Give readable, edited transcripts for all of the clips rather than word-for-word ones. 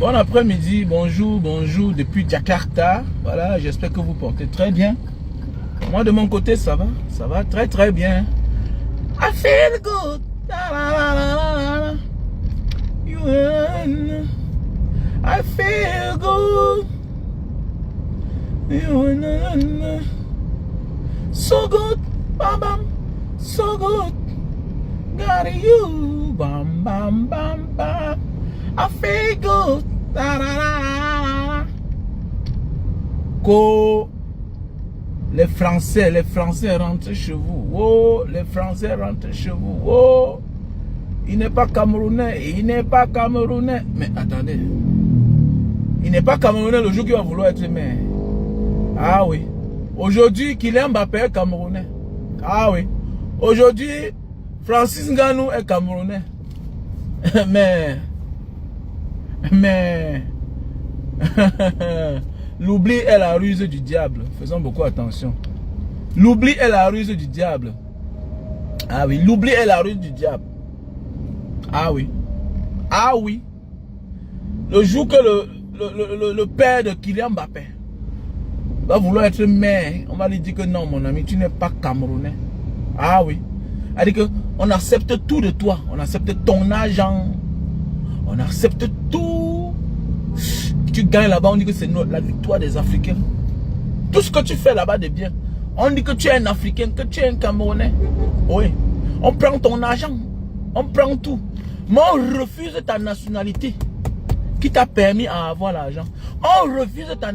Bon après-midi, bonjour depuis Jakarta. Voilà, j'espère que vous portez très bien. Moi de mon côté, ça va très bien. I feel good. I feel good. So good, bam bam, so good. Got you, bam bam bam bam. I feel good. Go. Les Français rentrent chez vous. Oh, les Français rentrent chez vous. Oh, il n'est pas camerounais. Mais attendez, il n'est pas camerounais le jour qu'il va vouloir être maire. Ah oui. Aujourd'hui, Kylian Mbappé est camerounais. Ah oui. Aujourd'hui, Francis Ngannou est camerounais. Mais l'oubli est la ruse du diable. Faisons beaucoup attention. L'oubli est la ruse du diable. Ah oui, l'oubli est la ruse du diable. Ah oui. Ah oui. Le jour que le père de Kylian Mbappé va vouloir être maire, on va lui dire que non, mon ami, tu n'es pas camerounais. Ah oui. C'est-à-dire qu'on accepte tout de toi. On accepte ton argent. On accepte tout. Tu gagnes là-bas, on dit que c'est la victoire des Africains. Tout ce que tu fais là-bas de bien. On dit que tu es un Africain, que tu es un Camerounais. Oui. On prend ton argent. On prend tout. Mais on refuse ta nationalité qui t'a permis à avoir l'argent. On refuse ta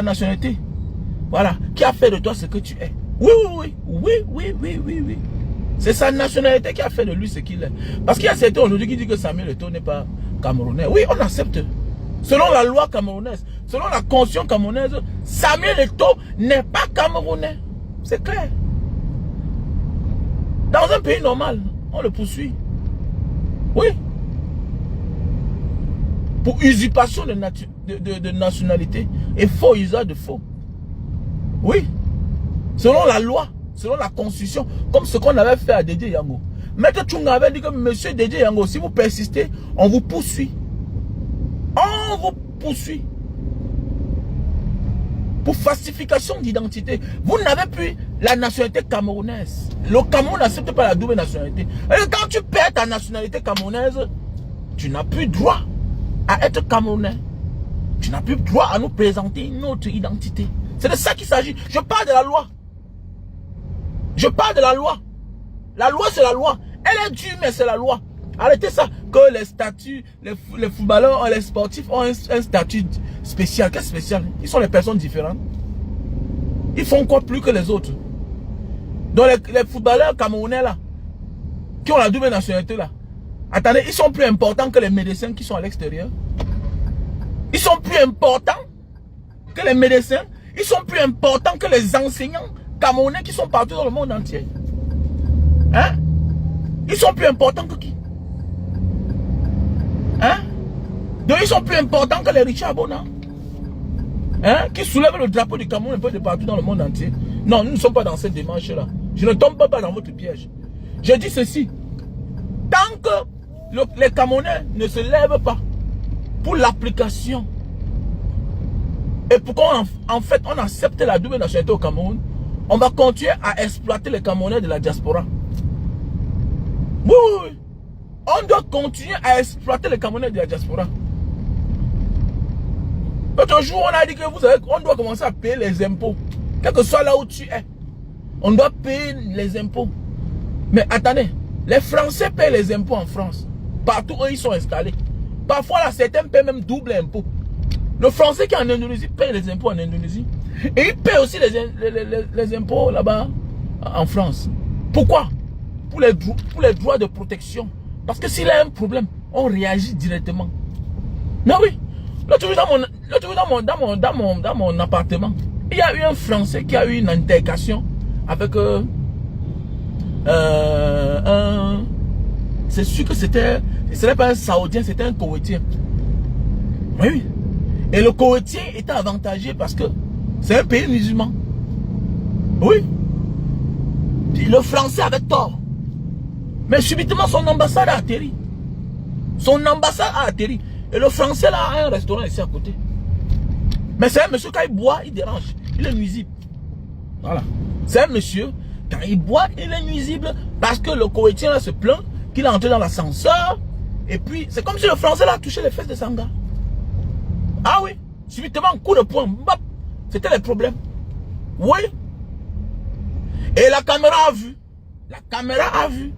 nationalité. Voilà. Qui a fait de toi ce que tu es. Oui. C'est sa nationalité qui a fait de lui ce qu'il est. Parce qu'il y a certains aujourd'hui qui disent que Samuel Eto'o n'est pas camerounais. Oui, on accepte. Selon la loi camerounaise, selon la constitution camerounaise, Samuel Eto'o n'est pas camerounais. C'est clair. Dans un pays normal, on le poursuit. Oui. Pour usurpation de nationalité et faux usage de faux. Oui. Selon la loi, selon la constitution, comme ce qu'on avait fait à Dédé Yango. Maître Tchunga avait dit que monsieur Dédé Yango, si vous persistez, on vous poursuit. On vous poursuit. Pour falsification d'identité. Vous n'avez plus la nationalité camerounaise. Le Cameroun n'accepte pas la double nationalité. Et quand tu perds ta nationalité camerounaise, tu n'as plus droit à être camerounais. Tu n'as plus droit à nous présenter une autre identité. C'est de ça qu'il s'agit. Je parle de la loi. Je parle de la loi. La loi, c'est la loi. Elle est dure, mais c'est la loi. Arrêtez ça. Que les statuts, les footballeurs, les sportifs ont un statut spécial. Qu'est-ce spécial? Ils sont des personnes différentes. Ils font quoi plus que les autres? Donc les footballeurs camerounais là, qui ont la double nationalité là, attendez, ils sont plus importants que les médecins qui sont à l'extérieur. Ils sont plus importants que les médecins. Ils sont plus importants que les enseignants camerounais qui sont partout dans le monde entier. Hein? Ils sont plus importants que qui? Hein? Donc ils sont plus importants que les Richard Bona. Hein? Qui soulèvent le drapeau du Cameroun un peu de partout dans le monde entier. Non, nous ne sommes pas dans cette démarche-là. Je ne tombe pas dans votre piège. Je dis ceci. Tant que les Camerounais ne se lèvent pas pour l'application et pour qu'en fait on accepte la double nationalité au Cameroun, on va continuer à exploiter les Camerounais de la diaspora. Oui. On doit continuer à exploiter les Camerounais de la diaspora. L'autre jour, on a dit que vous savez qu'on doit commencer à payer les impôts. Quel que soit là où tu es. On doit payer les impôts. Mais attendez, les Français paient les impôts en France. Partout où ils sont installés. Parfois, là, certains paient même double impôt. Le Français qui est en Indonésie paye les impôts en Indonésie. Et il paie aussi les impôts là-bas en France. Pourquoi? Pour les droits de protection. Parce que s'il a un problème, on réagit directement. Mais oui, l'autre jour dans mon appartement, il y a eu un Français qui a eu une altercation avec c'est sûr que ce n'est pas un Saoudien, c'était un Koweïtien. Oui. Et le Koweïtien était avantagé parce que c'est un pays musulman. Oui. Le Français avait tort. Mais subitement, son ambassade a atterri. Son ambassade a atterri. Et le Français là a un restaurant ici à côté. Mais c'est un monsieur, quand il boit, il dérange. Il est nuisible. Voilà. C'est un monsieur, quand il boit, il est nuisible parce que le Koweïtien là se plaint qu'il est entré dans l'ascenseur. Et puis, c'est comme si le Français là a touché les fesses de Sanga. Ah oui. Subitement, coup de poing. C'était le problème. Oui. Et la caméra a vu. La caméra a vu.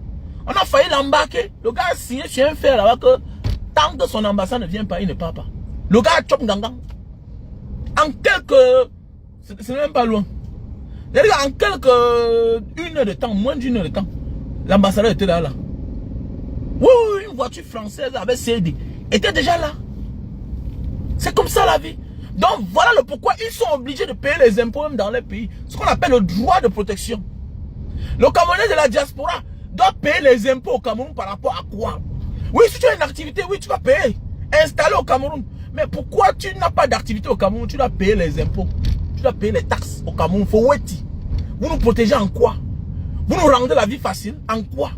On a failli l'embarquer. Le gars a signé sur un fer là-bas que tant que son ambassade ne vient pas, il ne part pas. Le gars a chop gangang. En quelques... C'est même pas loin. En quelques... une heure de temps, moins d'une heure de temps, l'ambassadeur était là. Oui, une voiture française avec CD était déjà là. C'est comme ça la vie. Donc voilà le pourquoi ils sont obligés de payer les impôts même dans les pays. Ce qu'on appelle le droit de protection. Le Camerounais de la diaspora doit payer les impôts au Cameroun par rapport à quoi? Oui, si tu as une activité, oui, tu vas payer. Installé au Cameroun. Mais pourquoi tu n'as pas d'activité au Cameroun? Tu dois payer les impôts. Tu dois payer les taxes au Cameroun. Fouetti. Vous nous protégez en quoi? Vous nous rendez la vie facile en quoi?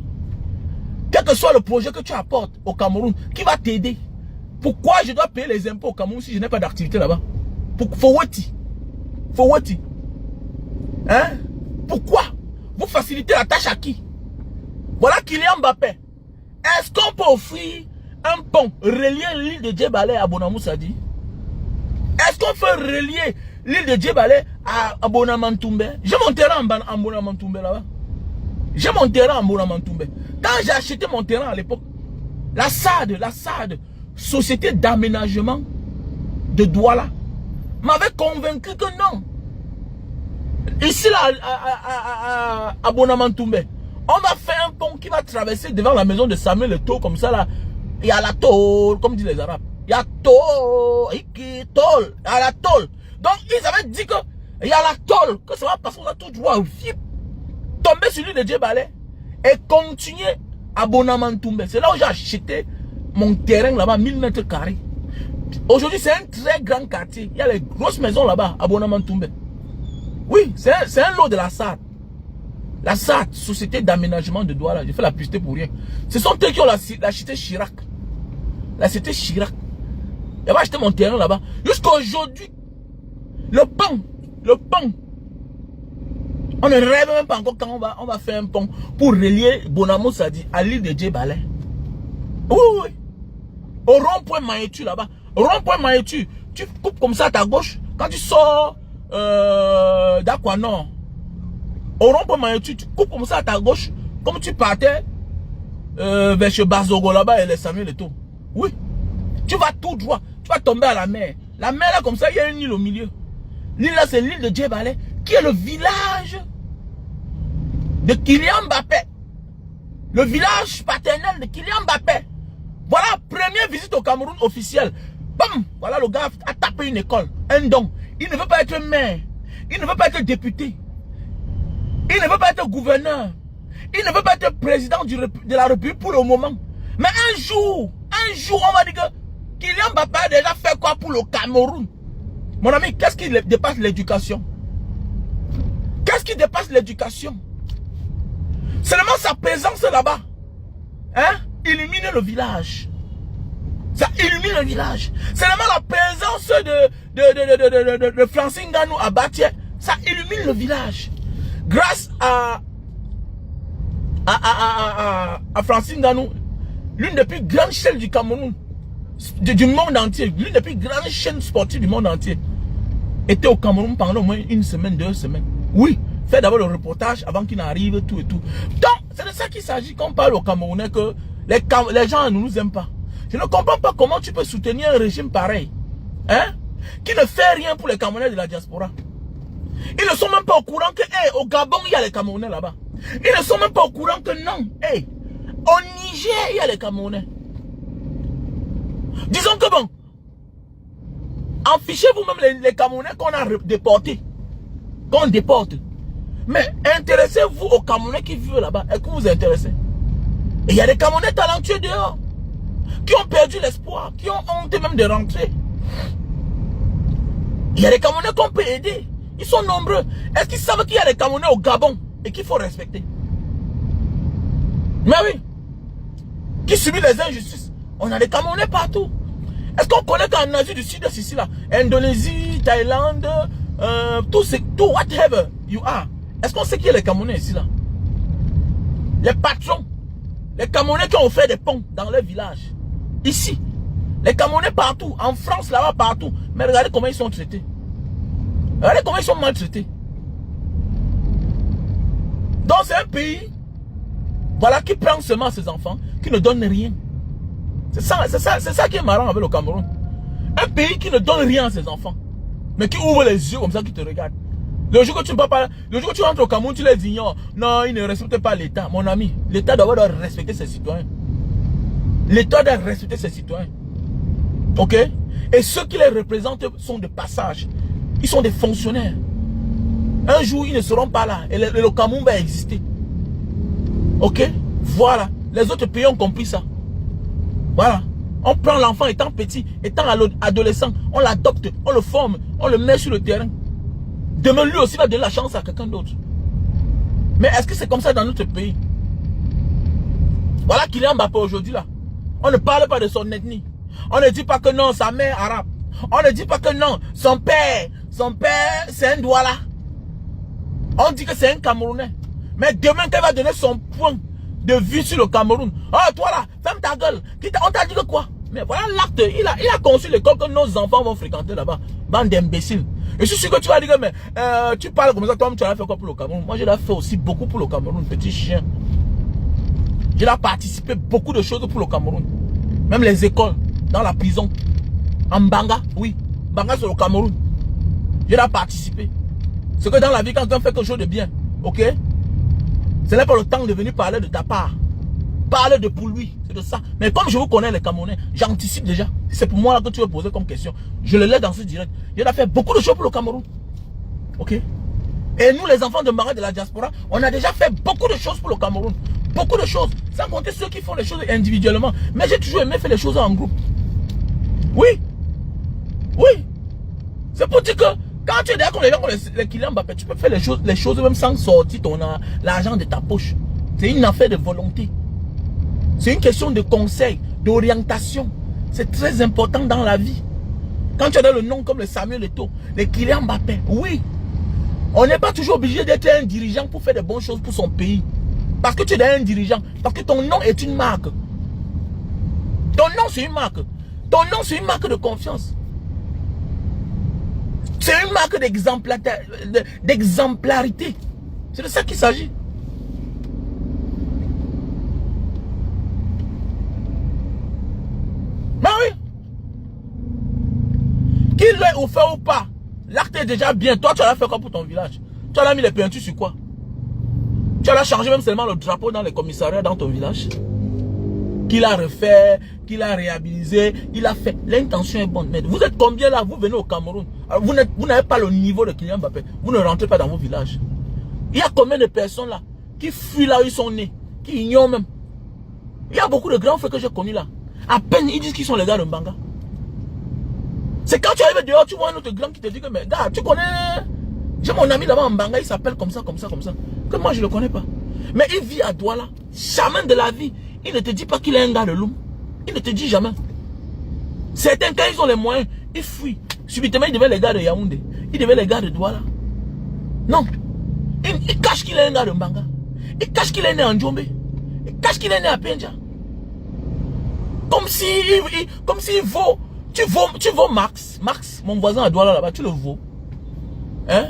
Quel que soit le projet que tu apportes au Cameroun, qui va t'aider? Pourquoi je dois payer les impôts au Cameroun si je n'ai pas d'activité là-bas? Fouetti. Fouetti. Hein? Pourquoi? Vous facilitez la tâche à qui? Voilà Kylian Mbappé. Est-ce qu'on peut offrir un pont relier l'île de Djebale à Bonamoussadi? Est-ce qu'on peut relier l'île de Djebale à Bonamantoumbe? J'ai mon terrain en Bonamantoumbe là-bas. J'ai mon terrain en Bonamantoumbe. Quand j'ai acheté mon terrain à l'époque, la SAD, Société d'aménagement de Douala, m'avait convaincu que non. Ici là, à Bonamantoumbe, on va faire un pont qui va traverser devant la maison de Samuel Eto'o comme ça là. Il y a la tôle, comme disent les Arabes. Il y a tôle, il y a la tôle. Donc ils avaient dit que il y a la tôle, que ça va passer on a tout droit, tomber sur l'île de Djebale et continuer à Bonamantoumbe. C'est là où j'ai acheté mon terrain là-bas, 1000 mètres carrés. Aujourd'hui c'est un très grand quartier. Il y a les grosses maisons là-bas à Bonamantoumbe. Oui, c'est un lot de la SAD. La SAD, Société d'aménagement de Douala. J'ai fait la publicité pour rien. Ce sont eux qui ont la cité Chirac. La cité Chirac. J'avais acheté mon terrain là-bas. Jusqu'à aujourd'hui, le pont. On ne rêve même pas encore quand on va faire un pont pour relier Bonamoussadi à l'île de Djebale. Oui. Au rond-point Maïtu là-bas. Rond-point Maïtu, tu coupes comme ça à ta gauche. Quand tu sors d'Aquanor, au rond-point Maïtu, tu coupes comme ça à ta gauche. Comme tu partais vers chez Bazogo là-bas et les Samuel Eto'o. Oui. Tu vas tout droit. Tu vas tomber à la mer. La mer là comme ça, il y a une île au milieu. L'île là, c'est l'île de Djebale, qui est le village de Kylian Mbappé. Le village paternel de Kylian Mbappé. Voilà, première visite au Cameroun officielle. Bam! Voilà, le gars a tapé une école, un don. Il ne veut pas être maire. Il ne veut pas être député. Il ne veut pas être gouverneur. Il ne veut pas être président de la République pour le moment. Mais un jour, on va dire que Kylian Mbappé a déjà fait quoi pour le Cameroun? Mon ami, qu'est-ce qui dépasse l'éducation? Qu'est-ce qui dépasse l'éducation? Seulement sa présence là-bas. Hein? Illumine le village. Ça illumine le village. Seulement la présence de Francine Nganou à Batié, ça illumine le village. Grâce à Francine Nganou, l'une des plus grandes chaînes du Cameroun, du monde entier, l'une des plus grandes chaînes sportives du monde entier, était au Cameroun pendant au moins une semaine, 2 semaines. Oui, fait d'abord le reportage avant qu'il n'arrive, tout et tout. Donc, c'est de ça qu'il s'agit quand on parle aux Camerounais que les gens ne nous aiment pas. Je ne comprends pas comment tu peux soutenir un régime pareil, hein, qui ne fait rien pour les Camerounais de la diaspora. Ils ne sont même pas au courant que, hey, au Gabon, il y a les Camerounais là-bas. Ils ne sont même pas au courant que non, hey, au Niger, il y a les Camerounais. Disons que bon, affichez vous-même les Camerounais qu'on a déportés, qu'on déporte. Mais intéressez-vous aux Camerounais qui vivent là-bas. Est-ce que vous vous intéressez? Et il y a des Camerounais talentueux dehors, qui ont perdu l'espoir, qui ont honte même de rentrer. Il y a des Camerounais qu'on peut aider. Ils sont nombreux. Est-ce qu'ils savent qu'il y a des Camerounais au Gabon et qu'il faut respecter? Mais oui. Qui subit les injustices. On a des Camerounais partout. Est-ce qu'on connaît qu'en Asie du Sud-Est ici là, Indonésie, Thaïlande, tout whatever you are. Est-ce qu'on sait qui est les Camerounais ici là? Les patrons, les Camerounais qui ont fait des ponts dans leur village. Ici, les Camerounais partout, en France là-bas partout. Mais regardez comment ils sont traités. Regardez comment ils sont maltraités. Donc c'est un pays, voilà, qui prend seulement ses enfants, qui ne donne rien. C'est ça qui est marrant avec le Cameroun. Un pays qui ne donne rien à ses enfants, mais qui ouvre les yeux comme ça, qui te regarde. Le jour que tu ne peux pas, le jour que tu rentres au Cameroun, tu les ignores. Non, ils ne respectent pas l'État. Mon ami, l'État doit respecter ses citoyens. L'État doit respecter ses citoyens. Ok? Et ceux qui les représentent sont de passage. Ils sont des fonctionnaires. Un jour, ils ne seront pas là. Et le Cameroun va exister. Ok? Voilà. Les autres pays ont compris ça. Voilà. On prend l'enfant étant petit, étant adolescent, on l'adopte, on le forme, on le met sur le terrain. Demain, lui aussi va donner la chance à quelqu'un d'autre. Mais est-ce que c'est comme ça dans notre pays? Voilà Kylian Mbappé aujourd'hui là. On ne parle pas de son ethnie. On ne dit pas que non, sa mère est arabe. On ne dit pas que non, son père c'est un Douala. On dit que c'est un Camerounais. Mais demain, qu'elle va donner son point de vue sur le Cameroun. Oh, toi là, ferme ta gueule. On t'a dit que quoi? Mais voilà l'acte. Il a conçu l'école que nos enfants vont fréquenter là-bas. Bande d'imbéciles. Et je suis sûr que tu vas dire, mais tu parles comme ça, toi-même, tu as fait quoi pour le Cameroun? Moi, je l'ai fait aussi beaucoup pour le Cameroun, petit chien. Je l'ai participé beaucoup de choses pour le Cameroun. Même les écoles, dans la prison. En Banga, oui. Banga, c'est le Cameroun. Je l'ai participé. C'est que dans la vie, quand quelqu'un fait quelque chose de bien, ok? Ce n'est pas le temps de venir parler de ta part. Parler de pour lui, c'est de ça. Mais comme je vous connais les Camerounais, j'anticipe déjà. Si c'est pour moi là que tu veux poser comme question, je le laisse dans ce direct. Il a fait beaucoup de choses pour le Cameroun. Ok? Et nous les enfants de Mbanga de la diaspora, on a déjà fait beaucoup de choses pour le Cameroun. Beaucoup de choses. Sans compter ceux qui font les choses individuellement. Mais j'ai toujours aimé faire les choses en groupe. Oui. Oui. C'est pour dire que quand tu es derrière comme les gens comme les Kylian Mbappé, tu peux faire les choses même sans sortir l'argent de ta poche. C'est une affaire de volonté. C'est une question de conseil, d'orientation. C'est très important dans la vie. Quand tu as le nom comme le Samuel Eto'o, le Kylian Mbappé, oui. On n'est pas toujours obligé d'être un dirigeant pour faire de bonnes choses pour son pays. Parce que tu es un dirigeant. Parce que ton nom est une marque. Ton nom c'est une marque. Ton nom c'est une marque de confiance. C'est une marque d'exemplarité. C'est de ça qu'il s'agit. Ben oui. Qu'il l'ait fait ou pas, l'acte est déjà bien. Toi, tu as fait quoi pour ton village? Tu as mis les peintures sur quoi? Tu as changé même seulement le drapeau dans les commissariats dans ton village? Qu'il a refait, qu'il a réhabilité, il a fait. L'intention est bonne. Mais vous êtes combien là? Vous venez au Cameroun. Alors, vous n'avez pas le niveau de Kylian Mbappé. Vous ne rentrez pas dans vos villages. Il y a combien de personnes là qui fuient là où ils sont nés, qui ignorent même. Il y a beaucoup de grands frères que j'ai connus là. À peine ils disent qu'ils sont les gars de Mbanga. C'est quand tu arrives dehors, tu vois un autre grand qui te dit que, mais gars, tu connais. J'ai mon ami là-bas en Mbanga, il s'appelle comme ça. Que moi je ne le connais pas. Mais il vit à Douala. Jamais de la vie. Il ne te dit pas qu'il est un gars de Loum. Il ne te dit jamais. Certains, quand ils ont les moyens, ils fuient. Subitement, ils deviennent les gars de Yaoundé. Ils deviennent les gars de Douala. Non. Il cache qu'il est un gars de Mbanga. Il cache qu'il est né en Djombe. Il cache qu'il est né à Penja. Comme s'il vaut. Tu vaux Max. Max, mon voisin à Douala là-bas, tu le vaux. Hein?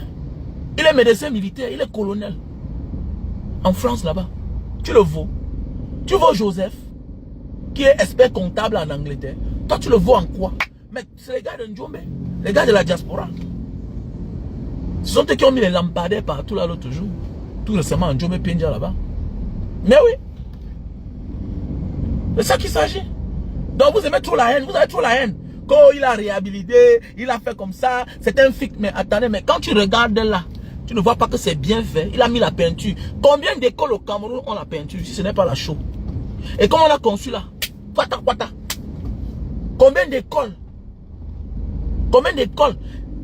Il est médecin militaire, il est colonel. En France là-bas. Tu le vaux. Tu vaux Joseph, qui est expert comptable en Angleterre. Toi, tu le vaux en quoi? Mais c'est les gars de Ndjombe, les gars de la diaspora. Ce sont eux qui ont mis les lampadaires partout là l'autre jour. Tout récemment en Ndjombe Penja là-bas. Mais oui. C'est ça qu'il s'agit. Donc vous aimez trop la haine, vous avez trop la haine. Quand il a réhabilité, il a fait comme ça, c'est un fic. Mais attendez, mais quand tu regardes là, tu ne vois pas que c'est bien fait. Il a mis la peinture. Combien d'écoles au Cameroun ont la peinture si ce n'est pas la chaux? Et comment on a conçu là? Pata. Combien d'écoles? Combien d'écoles?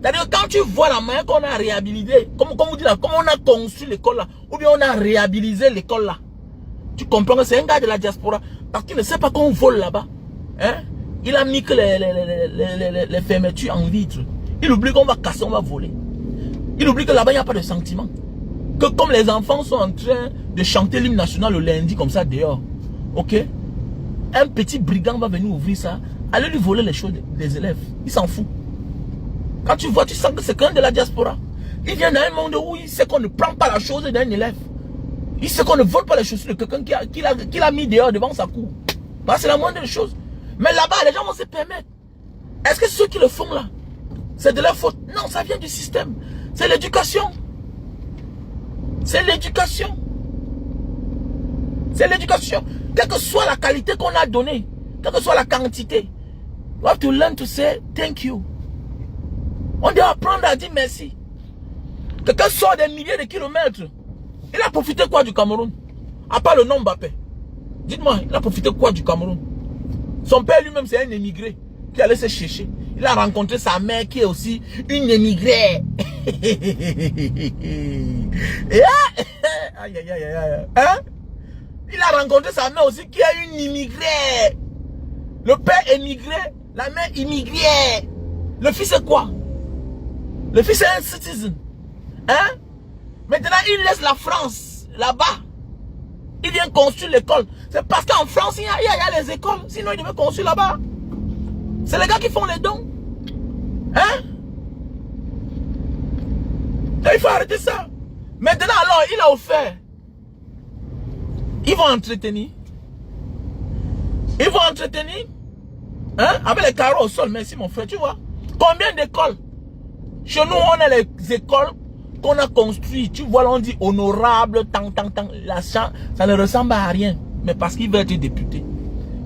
C'est-à-dire quand tu vois la manière qu'on a réhabilité, comme vous dites là, comment on a conçu l'école là, ou bien on a réhabilité l'école là, tu comprends que c'est un gars de la diaspora, parce qu'il ne sait pas qu'on vole là-bas. Hein? Il a mis que les fermetures en vitre. Il oublie qu'on va casser, on va voler. Il oublie que là-bas, il n'y a pas de sentiment. Que comme les enfants sont en train de chanter l'hymne national le lundi comme ça dehors, ok, un petit brigand va venir ouvrir ça, aller lui voler les choses des élèves. Il s'en fout. Quand tu vois, tu sens que c'est quelqu'un de la diaspora. Il vient dans un monde où il sait qu'on ne prend pas la chose d'un élève. Il sait qu'on ne vole pas les chaussures de quelqu'un qui l'a mis dehors devant sa cour. Bah, c'est la moindre des choses. Mais là-bas, les gens vont se permettre. Est-ce que ceux qui le font là, c'est de leur faute? Non, ça vient du système. C'est l'éducation. C'est l'éducation. C'est l'éducation. Quelle que soit la qualité qu'on a donnée, quelle que soit la quantité, you have to learn to say thank you. On doit apprendre à dire merci. Quelqu'un sort des milliers de kilomètres. Il a profité quoi du Cameroun? À part le nom Mbappé. Dites-moi, il a profité quoi du Cameroun? Son père lui-même, c'est un émigré qui allait se chercher. Il a rencontré sa mère qui est aussi une émigrée. Aïe, aïe, aïe, aïe. Hein? Il a rencontré sa mère aussi qui est une immigrée. Le père émigré, la mère immigrée. Le fils c'est quoi? Le fils est un citizen. Hein? Maintenant, il laisse la France là-bas. Il vient construire l'école. C'est parce qu'en France, il y a les écoles. Sinon, il devait construire là-bas. C'est les gars qui font les dons. Hein? Donc, il faut arrêter ça. Maintenant, alors, il a offert. Ils vont entretenir. Ils vont entretenir. Hein? Avec les carreaux au sol. Merci, mon frère. Tu vois? Combien d'écoles? Chez nous, on a les écoles qu'on a construites. Tu vois, là, on dit honorable, tant. La ça ne ressemble à rien. Mais parce qu'il veut être député.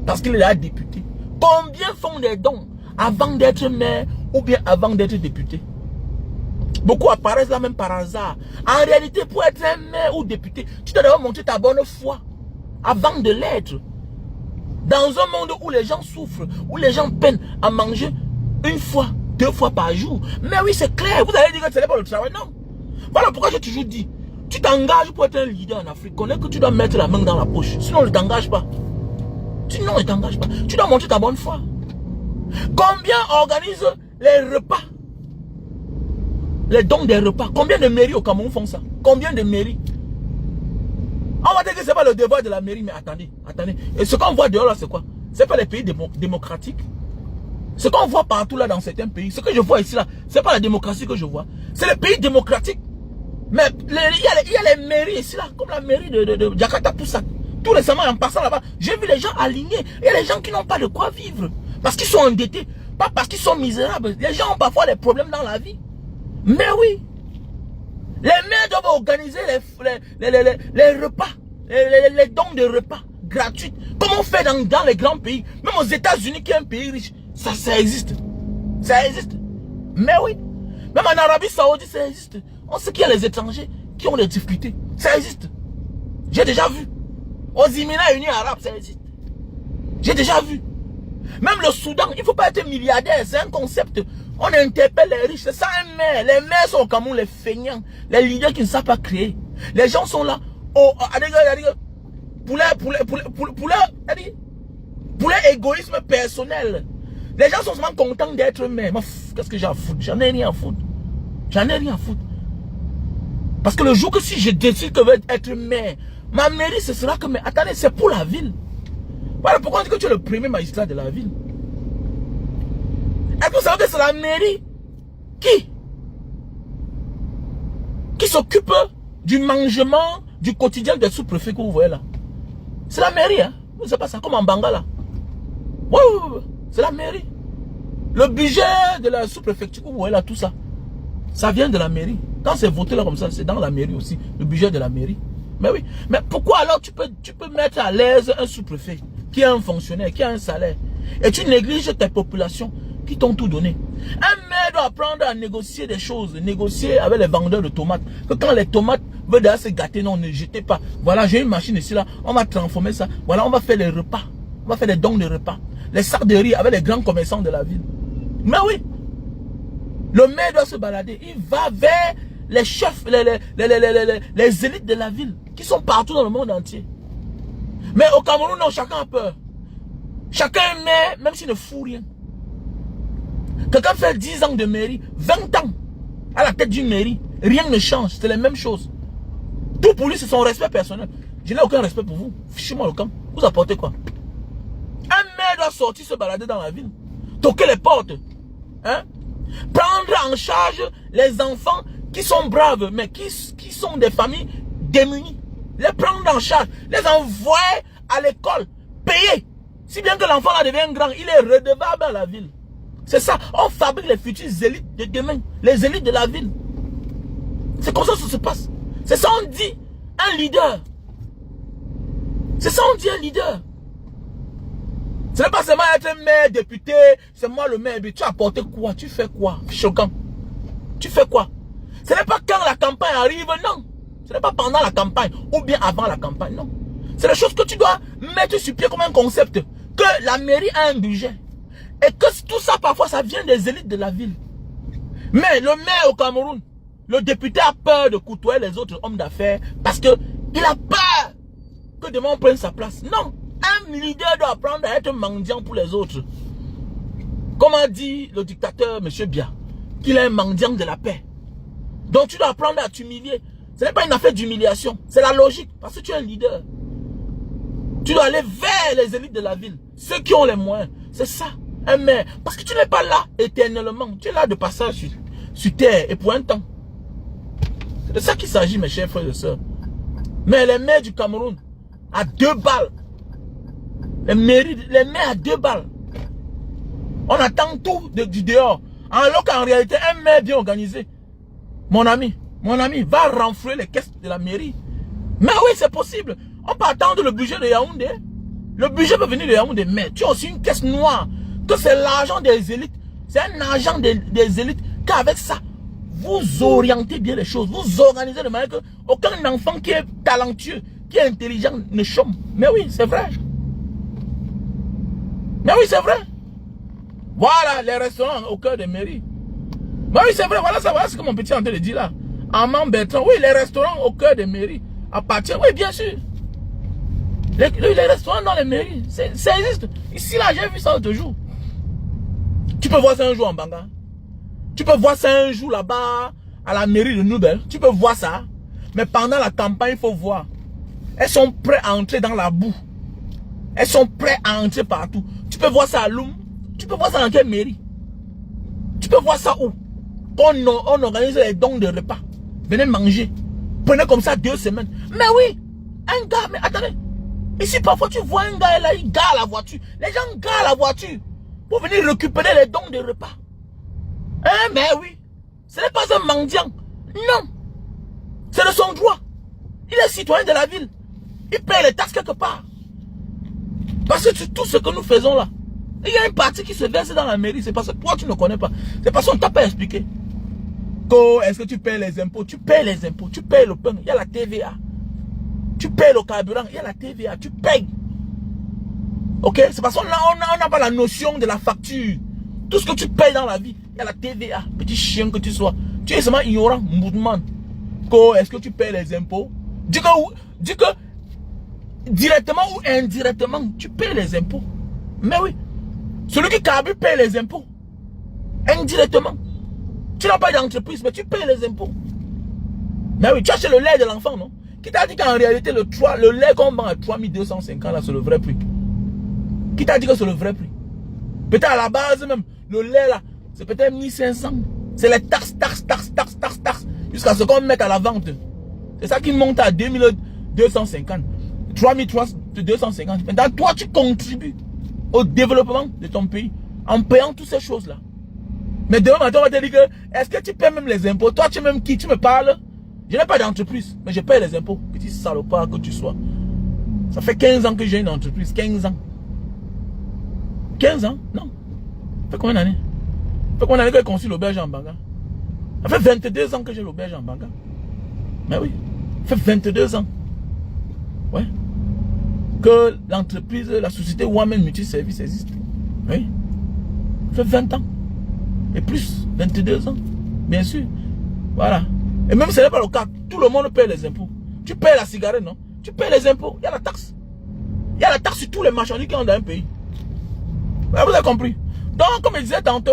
Parce qu'il est là député. Combien font des dons avant d'être maire ou bien avant d'être député? Beaucoup apparaissent là même par hasard. En réalité, pour être un maire ou député, tu dois d'abord montrer ta bonne foi avant de l'être. Dans un monde où les gens souffrent, où les gens peinent à manger une fois, 2 fois par jour. Mais oui, c'est clair. Vous allez dire que ce n'est pas le travail. Non. Voilà pourquoi j'ai toujours dit, tu t'engages pour être un leader en Afrique. Connais que tu dois mettre la main dans la poche. Sinon, ne t'engage pas. Sinon, ne t'engage pas. Tu dois montrer ta bonne foi. Combien organisent les repas? Les dons des repas. Combien de mairies au Cameroun font ça? Combien de mairies? On va dire que ce n'est pas le devoir de la mairie, mais attendez. Et ce qu'on voit dehors là, c'est quoi? Ce n'est pas les pays démocratiques. Ce qu'on voit partout là dans certains pays, ce que je vois ici là, ce n'est pas la démocratie que je vois. C'est les pays démocratiques. Mais il y a les mairies ici là, comme la mairie de Jakarta, tout ça. Tout récemment, en passant là-bas, j'ai vu les gens alignés. Il y a les gens qui n'ont pas de quoi vivre. Parce qu'ils sont endettés. Pas parce qu'ils sont misérables. Les gens ont parfois des problèmes dans la vie. Mais oui. Les maires doivent organiser les repas. Les dons de repas gratuits. Comme on fait dans les grands pays. Même aux États-Unis, qui est un pays riche. Ça existe. Ça existe. Mais oui. Même en Arabie Saoudite, ça existe. On sait qu'il y a les étrangers qui ont des difficultés. Ça existe. J'ai déjà vu. Aux Émirats Unis Arabes, ça existe. J'ai déjà vu. Même le Soudan, il ne faut pas être milliardaire. C'est un concept. On interpelle les riches. C'est ça un maire. Les maires sont comme les feignants. Les leaders qui ne savent pas créer. Les gens sont là. Pour leur égoïsme personnel. Les gens sont seulement contents d'être maire. Qu'est-ce que j'ai à foutre? J'en ai rien à foutre. J'en ai rien à foutre. Parce que le jour que si je décide que je veux être maire, ma mairie, ce sera que... Mais attendez, c'est pour la ville. Voilà pourquoi on dit que tu es le premier magistrat de la ville. Est-ce que vous savez que c'est la mairie qui s'occupe du mangement du quotidien des sous-préfets que vous voyez là? C'est la mairie, hein? Vous ne savez pas ça, comme en Bangala. Oui, c'est la mairie. Le budget de la sous-préfecture que vous voyez là, tout ça, ça vient de la mairie. Quand c'est voté là comme ça, c'est dans la mairie aussi, le budget de la mairie. Mais oui, mais pourquoi alors tu peux mettre à l'aise un sous-préfet qui est un fonctionnaire, qui a un salaire, et tu négliges tes populations qui t'ont tout donné? Un maire doit apprendre à négocier des choses, négocier avec les vendeurs de tomates. Que quand les tomates veulent d'ailleurs se gâter, non, ne jetez pas. Voilà, j'ai une machine ici là, on va transformer ça. Voilà, on va faire les repas. On va faire des dons de repas. Les sacs de riz avec les grands commerçants de la ville. Mais oui, le maire doit se balader. Il va vers les chefs, les élites de la ville, qui sont partout dans le monde entier. Mais au Cameroun, non, chacun a peur. Chacun est maire, même s'il ne fout rien. Quelqu'un fait 10 ans de mairie, 20 ans à la tête d'une mairie. Rien ne change, c'est la même chose. Tout pour lui, c'est son respect personnel. Je n'ai aucun respect pour vous. Fichez-moi le camp. Vous apportez quoi? Un maire doit sortir se balader dans la ville. Toquer les portes. Hein? Prendre en charge les enfants qui sont braves, mais qui sont des familles démunies. Les prendre en charge. Les envoyer à l'école. Payer. Si bien que l'enfant là devient grand, il est redevable à la ville. C'est ça. On fabrique les futures élites de demain. Les élites de la ville. C'est comme ça que ça se passe. C'est ça on dit un leader. C'est ça on dit un leader. Ce n'est pas seulement être maire, député, c'est moi le maire. Mais tu as apporté quoi? Tu fais quoi? Choquant. Tu fais quoi? Ce n'est pas quand la campagne arrive, non. Ce n'est pas pendant la campagne ou bien avant la campagne, non. C'est la chose que tu dois mettre sur pied comme un concept. Que la mairie a un budget. Et que tout ça, parfois, ça vient des élites de la ville. Mais le maire au Cameroun, le député a peur de côtoyer les autres hommes d'affaires parce qu'il a peur que demain on prenne sa place. Non, un leader doit apprendre à être mendiant pour les autres. Comme a dit le dictateur M. Biya, qu'il est un mendiant de la paix. Donc tu dois apprendre à t'humilier. Ce n'est pas une affaire d'humiliation, c'est la logique parce que tu es un leader. Tu dois aller vers les élites de la ville, ceux qui ont les moyens. C'est ça, un maire. Parce que tu n'es pas là éternellement. Tu es là de passage sur terre et pour un temps. C'est de ça qu'il s'agit, mes chers frères et sœurs. Mais les maires du Cameroun, à 2 balles. Les maires à 2 balles. On attend tout du dehors. Alors qu'en réalité, un maire bien organisé, mon ami, va renflouer les caisses de la mairie. Mais oui, c'est possible. On peut attendre le budget de Yaoundé. Le budget peut venir de Yaoundé, mais tu as aussi une caisse noire. Que c'est l'argent des élites. C'est un argent des élites. Qu'avec ça, vous orientez bien les choses. Vous organisez de manière que aucun enfant qui est talentueux, qui est intelligent ne chôme. Mais oui, c'est vrai. Mais oui, c'est vrai. Voilà les restaurants au cœur des mairies. Mais oui, c'est vrai. Voilà ce que mon petit est en train de dire là. Armand Bertrand, oui, les restaurants au cœur des mairies appartiennent. Oui, bien sûr. Les restaurants dans les mairies, ça existe. Ici, là, j'ai vu ça l'autre jour. Tu peux voir ça un jour en Banga. Tu peux voir ça un jour là-bas, à la mairie de Nouvelle. Tu peux voir ça. Mais pendant la campagne, il faut voir. Elles sont prêtes à entrer dans la boue. Elles sont prêtes à entrer partout. Tu peux voir ça à Loum. Tu peux voir ça dans quelle mairie? Tu peux voir ça où? On organise les dons de repas. Venez manger. Prenez comme ça 2 semaines. Mais oui, un gars, mais attendez. Ici, parfois, tu vois un gars là, il gare la voiture. Les gens garent la voiture pour venir récupérer les dons de repas. Hein, mais oui. Ce n'est pas un mendiant. Non. C'est de son droit. Il est citoyen de la ville. Il paye les taxes quelque part. Parce que tout ce que nous faisons là, il y a une partie qui se verse dans la mairie. C'est parce que toi, tu ne connais pas. C'est parce qu'on ne t'a pas expliqué. Est-ce que tu payes les impôts? Tu payes les impôts. Tu payes le pain. Il y a la TVA. Tu payes le carburant. Il y a la TVA. Tu payes. Ok? C'est parce qu'on n'a pas la notion de la facture. Tout ce que tu payes dans la vie, il y a la TVA. Petit chien que tu sois. Tu es seulement ignorant, mouvement. Est-ce que tu payes les impôts? Dis que directement ou indirectement, tu payes les impôts. Mais oui. Celui qui carbure paye les impôts. Indirectement. Tu n'as pas d'entreprise, mais tu payes les impôts. Mais oui, tu achètes le lait de l'enfant, non? Qui t'a dit qu'en réalité, le lait qu'on vend à 3250, là, c'est le vrai prix? Qui t'a dit que c'est le vrai prix? Peut-être à la base même, le lait là, c'est peut-être 1500. C'est les taxes. Jusqu'à ce qu'on mette à la vente. C'est ça qui monte à 2250. 3250. Maintenant, toi, tu contribues au développement de ton pays en payant toutes ces choses-là. Mais demain matin, on va te dire que, est-ce que tu payes même les impôts? Toi, tu es même qui? Tu me parles? Je n'ai pas d'entreprise, mais je paye les impôts. Petit salopard que tu sois. Ça fait 15 ans que j'ai une entreprise. 15 ans. 15 ans? Non. Ça fait combien d'années? Ça fait combien d'années que j'ai construit l'auberge en Banga? Ça fait 22 ans que j'ai l'auberge en Banga. Mais oui. Ça fait 22 ans. Ouais. Que l'entreprise, la société Women Multiservice existe. Oui. Ça fait 20 ans. Et plus, 22 ans. Bien sûr. Voilà. Et même si ce n'est pas le cas, tout le monde paye les impôts. Tu payes la cigarette, non? Tu payes les impôts. Il y a la taxe. Il y a la taxe sur tous les marchandises qui ont dans un pays. Vous avez compris? Donc, comme je disais tantôt,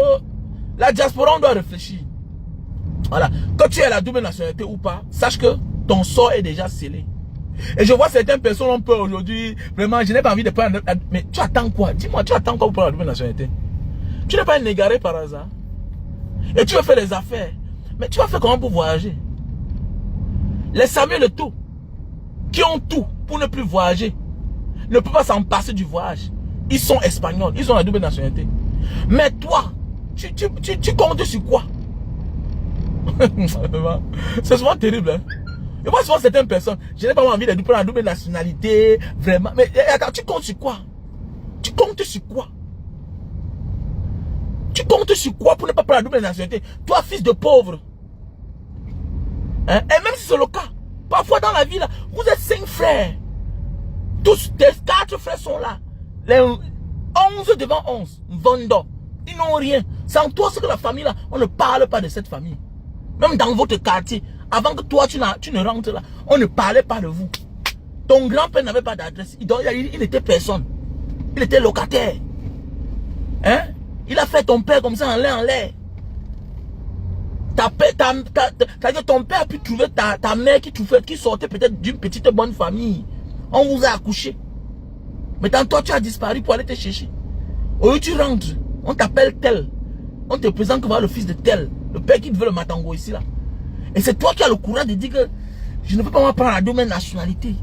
la diaspora, on doit réfléchir. Voilà. Que tu aies la double nationalité ou pas, sache que ton sort est déjà scellé. Et je vois certaines personnes ont peur aujourd'hui. Vraiment, je n'ai pas envie de prendre... Mais tu attends quoi? Dis-moi, tu attends quoi pour prendre la double nationalité? Tu n'es pas un égaré par hasard. Et tu veux faire les affaires. Mais tu vas faire comment pour voyager? Les Samuel Eto'o, qui ont tout pour ne plus voyager, ne peuvent pas s'en passer du voyage. Ils sont espagnols, ils ont la double nationalité. Mais toi, tu comptes sur quoi? C'est souvent terrible. Hein? Et moi, souvent, certaines personnes, je n'ai pas envie de prendre la double nationalité, vraiment. Mais attends, tu comptes sur quoi? Tu comptes sur quoi? Tu comptes sur quoi pour ne pas prendre la double nationalité? Toi, fils de pauvre. Hein? Et même si c'est le cas, parfois dans la vie, là, vous êtes 5 frères. Tous, tes 4 frères sont là. Les 11 devant 11. Vendant. Ils n'ont rien. Sans toi, c'est que la famille, là, on ne parle pas de cette famille. Même dans votre quartier, avant que toi, tu ne rentres là, on ne parlait pas de vous. Ton grand-père n'avait pas d'adresse. Il était personne. Il était locataire. Hein? Il a fait ton père comme ça en l'air. Ton père a pu trouver ta mère qui sortait peut-être d'une petite bonne famille. On vous a accouché. Maintenant, toi, tu as disparu pour aller te chercher. Au lieu tu rentres, on t'appelle tel. On te présente comme le fils de tel. Le père qui veut le matango ici, là. Et c'est toi qui as le courage de dire que je ne peux pas prendre la double nationalité.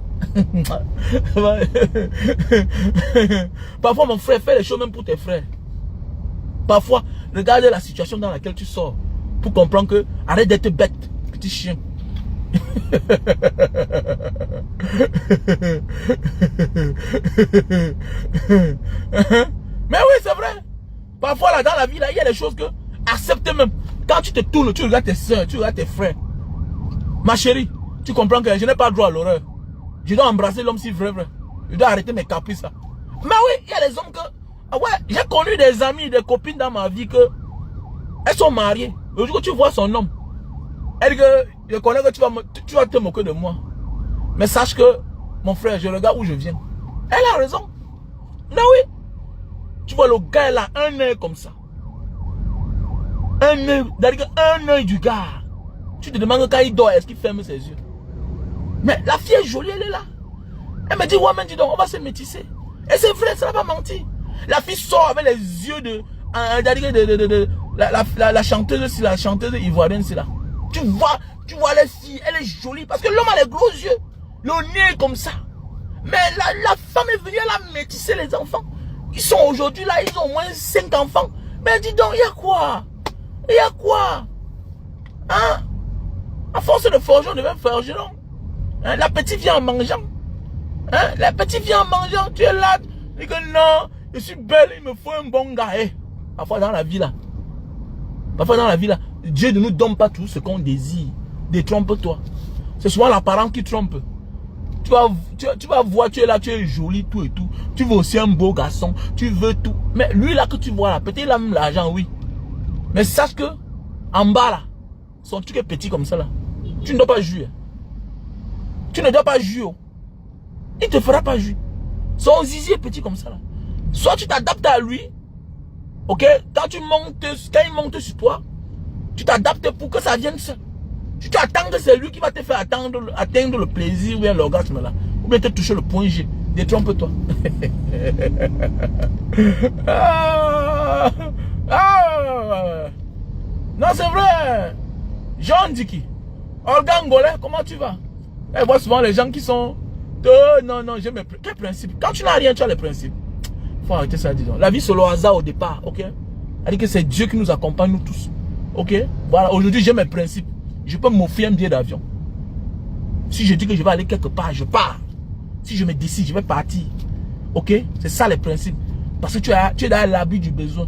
Parfois, mon frère fait les choses même pour tes frères. Parfois, regarde la situation dans laquelle tu sors. Pour comprendre que, arrête d'être bête, petit chien. Mais oui, c'est vrai. Parfois, là, dans la vie, là, il y a des choses que, accepte même. Quand tu te tournes, tu regardes tes soeurs, tu regardes tes frères. Ma chérie, tu comprends que je n'ai pas droit à l'horreur. Je dois embrasser l'homme si vrai. Je dois arrêter mes caprices, là. Mais oui, il y a des hommes que... Ah ouais, j'ai connu des amis, des copines dans ma vie que... Elles sont mariées. Le jour que tu vois son homme, elle dit que je connais que tu vas te moquer de moi. Mais sache que, mon frère, je regarde où je viens. Elle a raison. Mais oui. Tu vois le gars là, un œil comme ça. Un œil du gars. Tu te demandes quand il dort, est-ce qu'il ferme ses yeux? Mais la fille est jolie, elle est là. Elle me dit, ouais, mais dis donc, on va se métisser. Et c'est vrai, ça n'a pas menti. La fille sort avec les yeux de la chanteuse, la chanteuse ivoirienne, c'est là. Tu vois les filles, elle est jolie parce que l'homme a les gros yeux, le nez comme ça. Mais la femme est venue, elle a métissé les enfants. Ils sont aujourd'hui là, ils ont au moins 5 enfants. Mais dis donc, il y a quoi? Il y a quoi? Hein? À force de forger, on devient forgeron. Hein? La petite vient en mangeant. Hein? La petite vient en mangeant. Tu es là, tu dis que non, je suis belle, il me faut un bon gars. Eh, parfois dans la vie là, Dieu ne nous donne pas tout ce qu'on désire. Détrompe-toi. C'est souvent l'apparent qui trompe. Tu vas voir, tu es là, tu es joli, tout et tout. Tu veux aussi un beau garçon, tu veux tout. Mais lui là que tu vois là, peut-être il a même l'argent, oui. Mais sache que, en bas là, son truc est petit comme ça là. Tu ne dois pas jouer. Tu ne dois pas jouer. Il ne te fera pas jouer. Son zizi est petit comme ça là. Soit tu t'adaptes à lui. Ok? Quand il monte sur toi, tu t'adaptes pour que ça vienne seul. Tu attends que c'est lui qui va te faire atteindre le plaisir ou bien l'orgasme là. Ou bien te toucher le point G. Détrompe-toi. Non, c'est vrai. Jean Diki. Olga Ngolais, comment tu vas? Elle voit souvent les gens qui sont... non, j'ai mes... Quel principe? Quand tu n'as rien, tu as les principes. Faut arrêter ça, dis donc. La vie, c'est le hasard au départ, ok? Elle dit que c'est Dieu qui nous accompagne, nous tous. Ok? Voilà, aujourd'hui, j'ai mes principes. Je peux m'offrir un billet d'avion. Si je dis que je vais aller quelque part, je pars. Si je me décide, je vais partir. Ok? C'est ça les principes. Parce que tu es dans l'abus du besoin.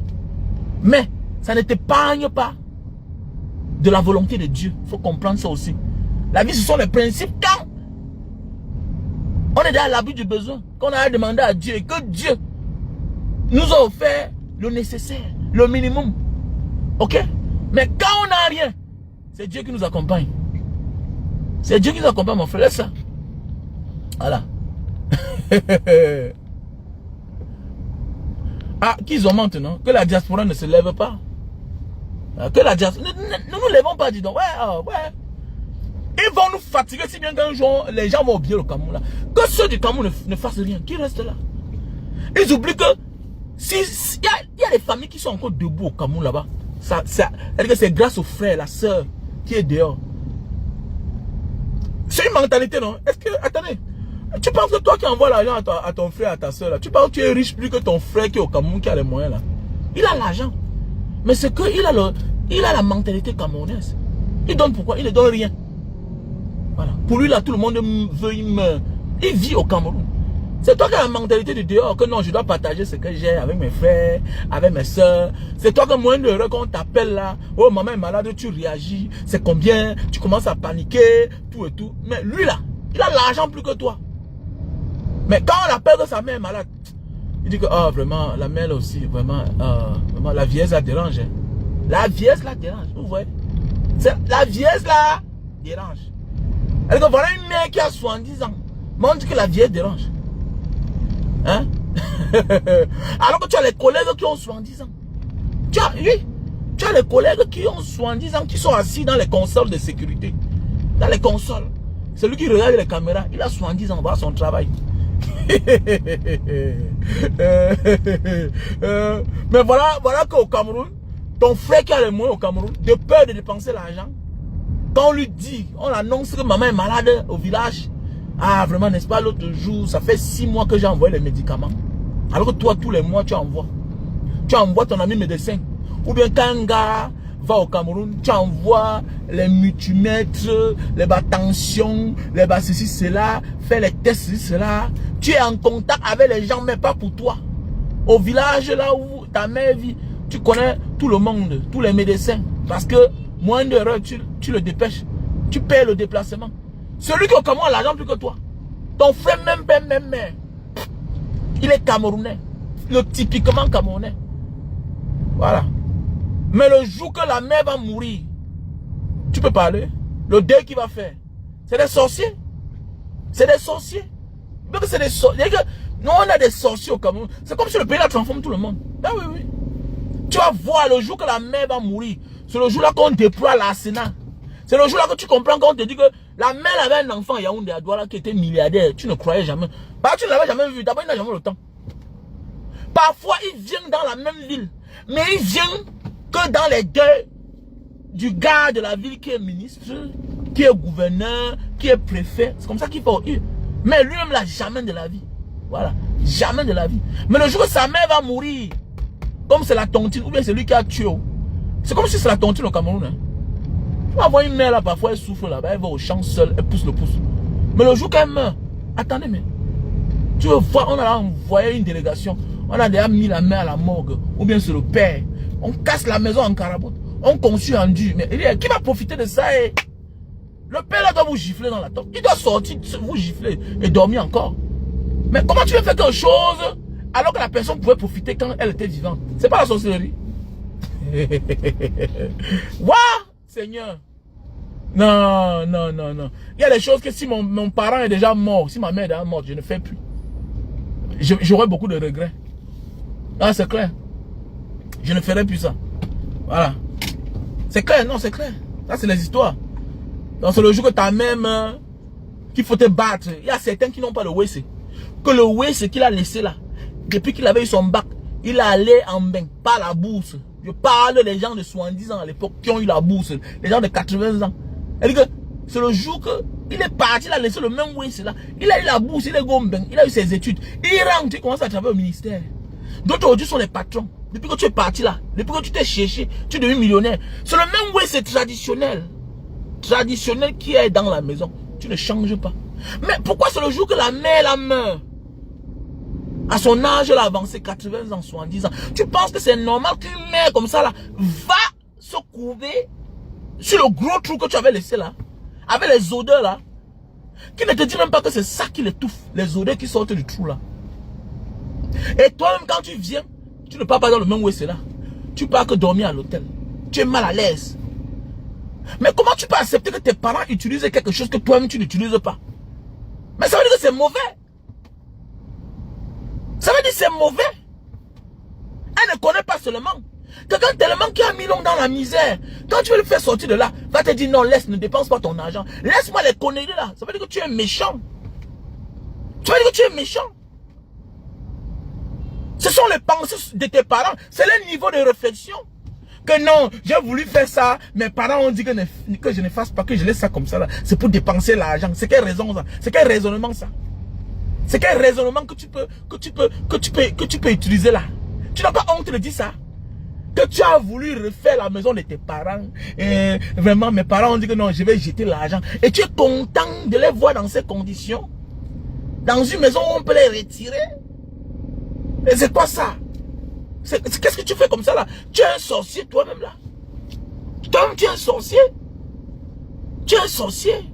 Mais, ça ne t'épargne pas de la volonté de Dieu. Il faut comprendre ça aussi. La vie, ce sont les principes. Quand on est dans l'abus du besoin, qu'on a demandé à Dieu et que Dieu nous a offert le nécessaire, le minimum. Ok? Mais quand on n'a rien, c'est Dieu qui nous accompagne. C'est Dieu qui nous accompagne, mon frère. Laisse ça. Voilà. Ah, qu'ils ont maintenant, que la diaspora ne se lève pas. Que la diaspora... Nous ne lèvons pas, dis donc. Ouais, ouais. Ils vont nous fatiguer si bien qu'un jour, les gens vont oublier le Cameroun là. Que ceux du Cameroun ne fassent rien, qu'ils restent là. Ils oublient que il y a des familles qui sont encore debout au Cameroun là-bas. C'est grâce au frère, la soeur qui est dehors. C'est une mentalité, non? Est-ce que, attendez, tu penses que toi qui envoies l'argent à ton frère, à ta soeur là, tu penses que tu es riche plus que ton frère qui est au Cameroun, qui a les moyens là? Il a l'argent. Mais c'est qu'il a la mentalité camerounaise. Il donne pourquoi? Il ne donne rien. Voilà. Pour lui là, tout le monde veut, il meurt. Il vit au Cameroun. C'est toi qui as la mentalité du dehors, que non, je dois partager ce que j'ai avec mes frères, avec mes soeurs. C'est toi que moins de quand on t'appelle là, oh maman est malade, tu réagis, c'est combien, tu commences à paniquer, tout et tout. Mais lui là, il a l'argent plus que toi. Mais quand on appelle que sa mère est malade, il dit que oh, vraiment, la mère aussi, vraiment, la vieillesse la dérange. Hein. La vieillesse la dérange, vous voyez. La vieillesse la dérange. Alors que voilà une mère qui a 70 ans, mais on dit que la vieillesse dérange. Hein? Alors que tu as les collègues qui ont 70 ans. Tu as les collègues qui ont 70 ans, qui sont assis dans les consoles de sécurité. Dans les consoles. Celui qui regarde les caméras, il a 70 ans, voir son travail. Mais voilà qu'au Cameroun, ton frère qui a les moyens au Cameroun, de peur de dépenser l'argent, quand on lui dit, on annonce que maman est malade au village, ah vraiment n'est-ce pas, l'autre jour, ça fait 6 mois que j'ai envoyé les médicaments. Alors que toi, tous les mois, tu envoies. Tu envoies ton ami médecin. Ou bien quand un gars va au Cameroun, tu envoies les multimètres, les bas tension, les bas ceci, cela, fais les tests, ceci, cela. Tu es en contact avec les gens, mais pas pour toi. Au village, là où ta mère vit, tu connais tout le monde, tous les médecins. Parce que, moins d'heures, tu le dépêches. Tu payes le déplacement. Celui qui a au Cameroun a l'argent plus que toi. Ton frère, même père, même mère. Il est camerounais. Le typiquement camerounais. Voilà. Mais le jour que la mère va mourir, tu peux parler. Le deuil qu'il va faire, c'est des sorciers. C'est des sorciers. C'est des sorciers. Nous, on a des sorciers au Cameroun. C'est comme si le pays là transforme tout le monde. Ah oui, oui. Tu vas voir le jour que la mère va mourir. C'est le jour là qu'on déploie l'arsenal. C'est le jour là que tu comprends quand on te dit que la mère avait un enfant à Yaoundé à Douala qui était milliardaire. Tu ne croyais jamais. Bah, tu ne l'avais jamais vu. D'abord, il n'a jamais le temps. Parfois, il vient dans la même ville. Mais il vient que dans les deuils du gars de la ville qui est ministre, qui est gouverneur, qui est préfet. C'est comme ça qu'il faut. Mais lui-même, là, jamais de la vie. Voilà. Jamais de la vie. Mais le jour où sa mère va mourir, comme c'est la tontine, ou bien c'est lui qui a tué. C'est comme si c'est la tontine au Cameroun. Hein. Tu vas voir une mère là, parfois elle souffre là-bas, elle va au champ seule, elle pousse le pouce. Mais le jour qu'elle meurt, attendez, mais tu veux voir, on a envoyé une délégation, on a déjà mis la mère à la morgue, ou bien c'est le père. On casse la maison en caraboute, on conçut en dur. Mais qui va profiter de ça? Le père là doit vous gifler dans la tête. Il doit sortir, vous gifler et dormir encore. Mais comment tu veux faire quelque chose alors que la personne pouvait profiter quand elle était vivante? C'est pas la sorcellerie. Waouh, Seigneur. Non, non, non, non. Il y a des choses que si mon parent est déjà mort, si ma mère est déjà morte, je ne fais plus. J'aurais beaucoup de regrets. Ah, c'est clair. Je ne ferai plus ça. Voilà. C'est clair, non, c'est clair. Ça, c'est les histoires. Donc, c'est le jour que ta mère meurt, qu'il faut te battre. Il y a certains qui n'ont pas le WC. Que le WC qu'il a laissé là, depuis qu'il avait eu son bac, il est allé en bain, pas la bourse. Je parle des gens de 70 ans à l'époque qui ont eu la bourse, les gens de 80 ans. C'est le jour qu'il est parti, il a laissé le même WC là. Il a eu la bourse, il est gombin, il a eu ses études. Il rentre, il commence à travailler au ministère. D'autres aujourd'hui sont les patrons. Depuis que tu es parti là, depuis que tu t'es cherché, tu es devenu millionnaire. C'est le même WC traditionnel. Traditionnel qui est dans la maison. Tu ne changes pas. Mais pourquoi c'est le jour que la mère la meurt? À son âge, elle a avancé 80 ans, 70 ans. Tu penses que c'est normal qu'une mère comme ça là va se couver sur le gros trou que tu avais laissé là, avec les odeurs là, qui ne te dit même pas que c'est ça qui l'étouffe, les odeurs qui sortent du trou là. Et toi-même quand tu viens, tu ne pars pas dans le même WC là. Tu pars que dormir à l'hôtel. Tu es mal à l'aise. Mais comment tu peux accepter que tes parents utilisent quelque chose que toi-même tu n'utilises pas? Mais ça veut dire que c'est mauvais. Ça veut dire que c'est mauvais. ne connaît pas seulement. Quelqu'un tellement qui a mis l'homme dans la misère. Quand tu veux le faire sortir de là, va te dire non, laisse, ne dépense pas ton argent. Laisse-moi les conneries là. Ça veut dire que tu es méchant. Ça veut dire que tu es méchant. Ce sont les pensées de tes parents. C'est le niveau de réflexion. Que non, j'ai voulu faire ça. Mes parents ont dit que je ne fasse pas, que je laisse ça comme ça là. C'est pour dépenser l'argent. C'est quelle raison ça? C'est quel raisonnement ça? C'est quel raisonnement que tu peux utiliser là? Tu n'as pas honte de dire ça? Que tu as voulu refaire la maison de tes parents. Et vraiment, mes parents ont dit que non, je vais jeter l'argent. Et tu es content de les voir dans ces conditions? Dans une maison où on peut les retirer? Et c'est quoi ça? Qu'est-ce que tu fais comme ça là? Tu es un sorcier toi-même là. Toi-même tu es un sorcier. Tu es un sorcier.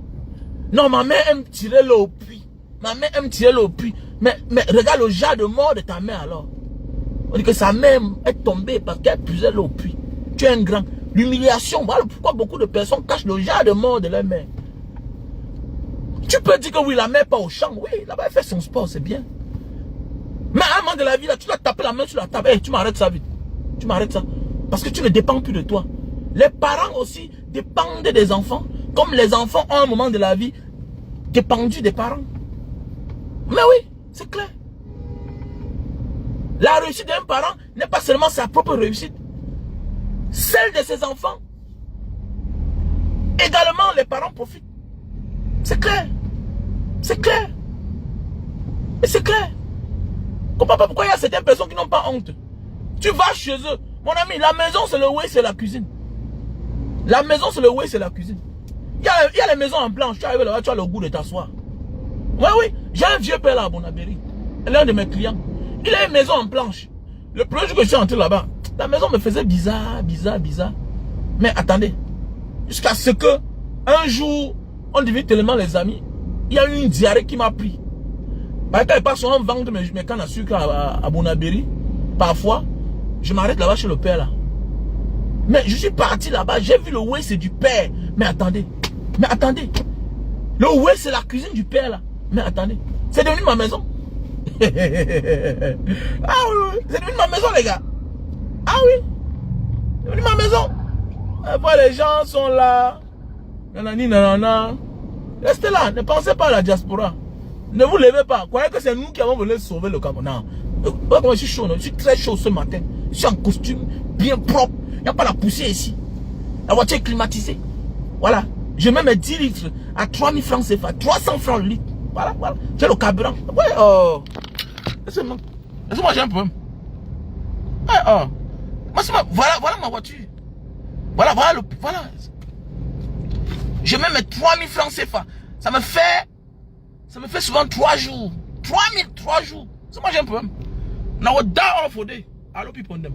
Non, ma mère aime tirer l'eau au puits. Ma mère aime tirer l'eau au puits. Mais regarde le jar de mort de ta mère alors. On dit que sa mère est tombée parce qu'elle puisait l'eau au puits. Tu es un grand. L'humiliation, voilà pourquoi beaucoup de personnes cachent le jar de mort de leur mère. Tu peux dire que oui, la mère part au champ. Oui, là-bas elle fait son sport, c'est bien. Mais à un moment de la vie, là, tu dois taper la main sur la table. Hey, tu m'arrêtes ça vite. Tu m'arrêtes ça. Parce que tu ne dépends plus de toi. Les parents aussi dépendent des enfants. Comme les enfants ont un moment de la vie dépendu des parents. Mais oui, c'est clair. La réussite d'un parent n'est pas seulement sa propre réussite. Celle de ses enfants. Également, les parents profitent. C'est clair. C'est clair. Et c'est clair. Je ne comprends pas pourquoi il y a certaines personnes qui n'ont pas honte. Tu vas chez eux. Mon ami, la maison c'est le way, c'est la cuisine. La maison c'est le way, c'est la cuisine. Il y a les maisons en planche. Tu arrives là-bas, tu as le goût de t'asseoir. Oui, oui. J'ai un vieux père là à Bonabéry. L'un de mes clients. Il a une maison en planche. Le premier jour que je suis entré là-bas, la maison me faisait bizarre. Mais attendez. Jusqu'à ce que, un jour, on devient tellement les amis. Il y a eu une diarrhée qui m'a pris. Quand il passe souvent vendre mes cannes à sucre à Bonabéry, parfois, je m'arrête là-bas chez le père là. Mais je suis parti là-bas, j'ai vu le way c'est du père. Mais attendez. Le way c'est la cuisine du père là. Mais attendez. C'est devenu ma maison. Ah oui, c'est devenu ma maison les gars. Ah oui. C'est devenu ma maison. Après les gens sont là. Nanana. Restez là, ne pensez pas à la diaspora. Ne vous levez pas. Croyez que c'est nous qui avons voulu sauver le Cameroun. Non. Comment je suis chaud, non? Je suis très chaud ce matin. Je suis en costume, bien propre. Il n'y a pas la poussière ici. La voiture est climatisée. Voilà. Je mets mes 10 litres à 3000 francs CFA. 300 francs le litre. Voilà. J'ai le carburant. Ouais, oh. Laissez-moi, j'ai un problème. Ouais, oh. Voilà ma voiture. Voilà. Je mets mes 3000 francs CFA. Ça me fait souvent 3 jours. 3 jours. C'est moi j'ai un problème. Now down for day. Allo people them.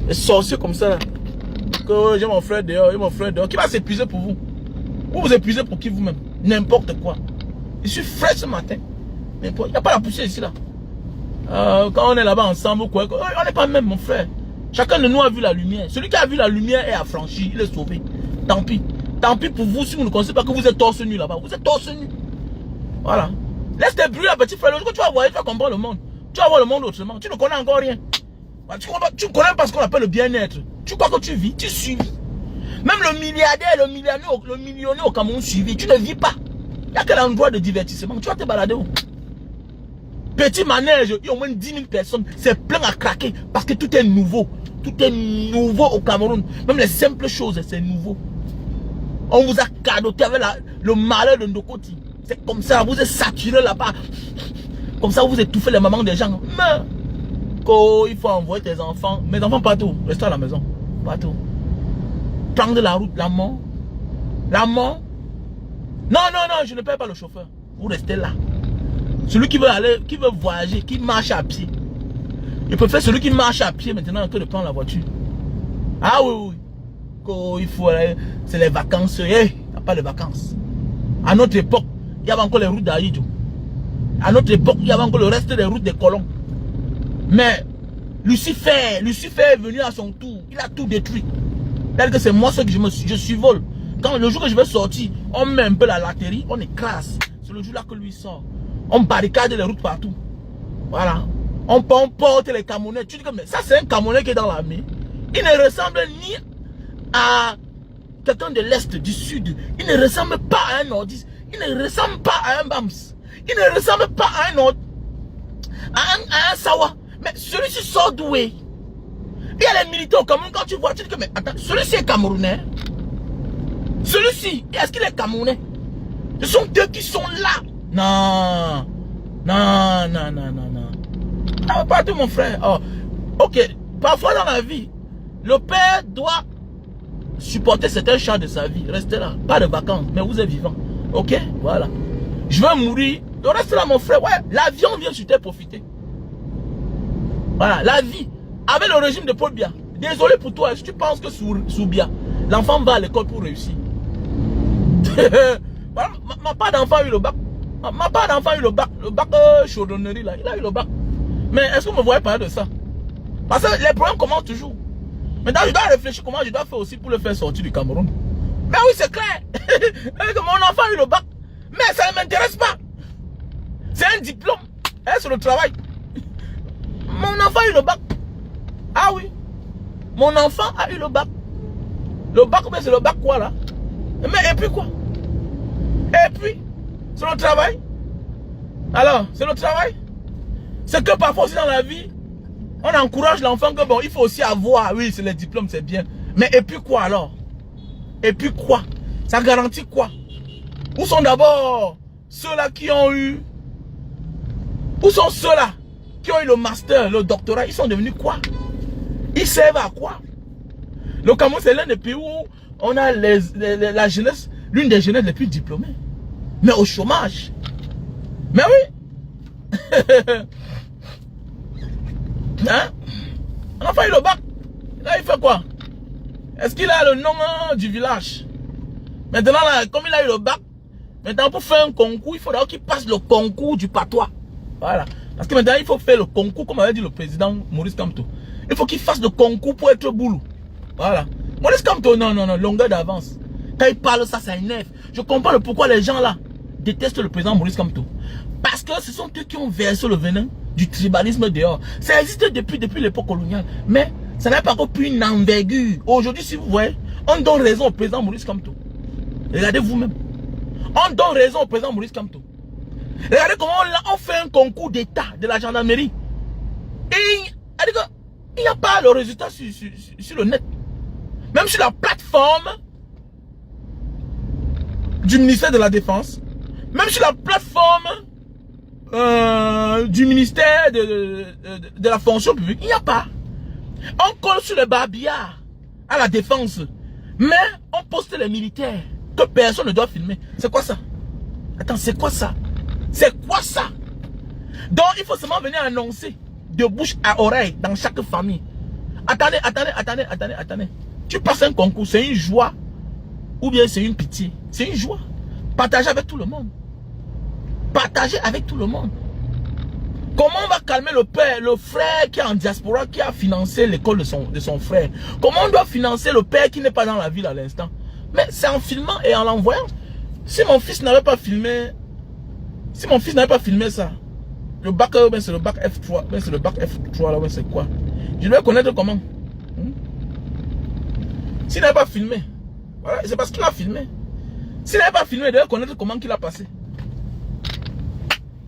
Les sorciers comme ça là. Que j'ai mon frère dehors, Qui va s'épuiser pour vous? Vous vous épuisez pour qui vous-même? N'importe quoi. Je suis frais ce matin. Il n'y a pas la poussière ici là. Quand on est là-bas ensemble, on n'est pas même mon frère. Chacun de nous a vu la lumière. Celui qui a vu la lumière est affranchi, il est sauvé. Tant pis. Tant pis pour vous si vous ne connaissez pas que vous êtes torse nu là-bas. Vous êtes torse nu. Voilà. Laisse tes bruits là, petit frère. Lorsque tu vas voir, tu vas comprendre le monde. Tu vas voir le monde autrement. Tu ne connais encore rien. Tu ne connais pas ce qu'on appelle le bien-être. Tu crois que tu vis, tu suis. Même le milliardaire, le millionnaire au Cameroun suivi, tu ne vis pas. Il n'y a quel endroit de divertissement. Tu vas te balader où? Petit manège, il y a au moins 10 000 personnes. C'est plein à craquer parce que tout est nouveau. Tout est nouveau au Cameroun. Même les simples choses, c'est nouveau. On vous a cadoté avec le malheur de Ndokoti. C'est comme ça, vous êtes saturé là-bas. Comme ça, vous étouffez les mamans des gens. Mais, il faut envoyer tes enfants. Mes enfants partout. Restez à la maison. Partout. Prendre la route, la mort. Non, je ne paye pas le chauffeur. Vous restez là. Celui qui veut aller, qui veut voyager, qui marche à pied. Je préfère celui qui marche à pied maintenant que de prendre la voiture. Ah oui. Il faut aller. C'est les vacances. Il n'y a pas de vacances. À notre époque, il y avait encore les routes d'Aïdjo. À notre époque, il y avait encore le reste des routes des colons. Mais Lucifer est venu à son tour. Il a tout détruit. C'est-à-dire que c'est moi ce que je survole. Quand le jour que je vais sortir, on met un peu la latérite, on écrase. C'est le jour là que lui sort. On barricade les routes partout. Voilà. On porte les Camerounais. Tu dis que mais ça c'est un Camerounais qui est dans l'armée. Il ne ressemble ni à quelqu'un de l'Est, du Sud. Il ne ressemble pas à un Nordiste. Il ne ressemble pas à un Bams. Il ne ressemble pas à un Nord. À un Sawa. Mais celui-ci sort d'où? Il y a les militaires au Cameroun, quand tu vois, tu dis que mais attends, celui-ci est Camerounais. Celui-ci, est-ce qu'il est Camerounais? Ce sont eux qui sont là. Non. Non, non, non, non, non. Ah, pas tout mon frère. Oh. Ok, parfois dans la vie, le père doit supporter certains champs de sa vie. Restez là, pas de vacances, mais vous êtes vivant. Ok, voilà. Je veux mourir. Donc reste là mon frère. Ouais, l'avion vient sur terre profiter. Voilà, la vie. Avec le régime de Paul Biya. Désolé pour toi, si tu penses que sous Biya, l'enfant va à l'école pour réussir. Ma part d'enfant a eu le bac. Ma part d'enfant a eu le bac chaudronnerie là. Il a eu le bac. Mais est-ce que vous me voyez parler de ça? Parce que les problèmes commencent toujours. Maintenant, je dois réfléchir comment je dois faire aussi pour le faire sortir du Cameroun. Mais oui, c'est clair. Mon enfant a eu le bac. Mais ça ne m'intéresse pas. C'est un diplôme. C'est le travail. Mon enfant a eu le bac. Ah oui. Mon enfant a eu le bac. Le bac, mais c'est le bac quoi là? Mais et puis quoi? Et puis, c'est le travail. Alors, c'est le travail. C'est que parfois aussi dans la vie, on encourage l'enfant que bon, il faut aussi avoir, oui, c'est les diplômes, c'est bien. Mais et puis quoi alors? Et puis quoi? Ça garantit quoi? Où sont d'abord ceux-là qui ont eu... Où sont ceux-là qui ont eu le master, le doctorat? Ils sont devenus quoi? Ils servent à quoi? Le Cameroun, c'est l'un des pays où on a la jeunesse, l'une des jeunesses les plus diplômées. Mais au chômage. Mais oui. Hein? On a fait le bac. Là, il fait quoi? Est-ce qu'il a le nom du village? Maintenant, là, comme il a eu le bac, maintenant, pour faire un concours, il faudra qu'il passe le concours du patois. Voilà. Parce que maintenant, il faut faire le concours, comme avait dit le président Maurice Kamto. Il faut qu'il fasse le concours pour être boulot. Voilà. Maurice Kamto, non, non, non, longueur d'avance. Quand il parle, ça énerve. Je comprends le pourquoi les gens là détestent le président Maurice Kamto. Parce que ce sont eux qui ont versé le venin du tribalisme dehors. Ça existe depuis l'époque coloniale. Mais ça n'a pas encore pris une envergure. Aujourd'hui, si vous voyez, on donne raison au président Maurice Kamto. Regardez vous-même. On donne raison au président Maurice Kamto. Regardez comment on fait un concours d'état de la gendarmerie. Et il n'y a pas le résultat sur le net. Même sur la plateforme du ministère de la Défense. Même sur la plateforme du ministère de la fonction publique. Il n'y a pas. On colle sur les barbillards à la défense. Mais on poste les militaires que personne ne doit filmer. C'est quoi ça? Attends, c'est quoi ça? C'est quoi ça? Donc il faut seulement venir annoncer de bouche à oreille dans chaque famille. Attendez. Tu passes un concours, c'est une joie. Ou bien c'est une pitié. C'est une joie. Partagez avec tout le monde. Partagez avec tout le monde. Comment on va calmer le père, le frère qui est en diaspora, qui a financé l'école de son frère? Comment on doit financer le père qui n'est pas dans la ville à l'instant? Mais c'est en filmant et en l'envoyant. Si mon fils n'avait pas filmé, ça, le bac, c'est le bac F3, c'est le bac F3 là, c'est quoi? Je vais connaître comment? S'il n'avait pas filmé, voilà, c'est parce qu'il a filmé. S'il n'avait pas filmé, il devait connaître comment qu'il a passé.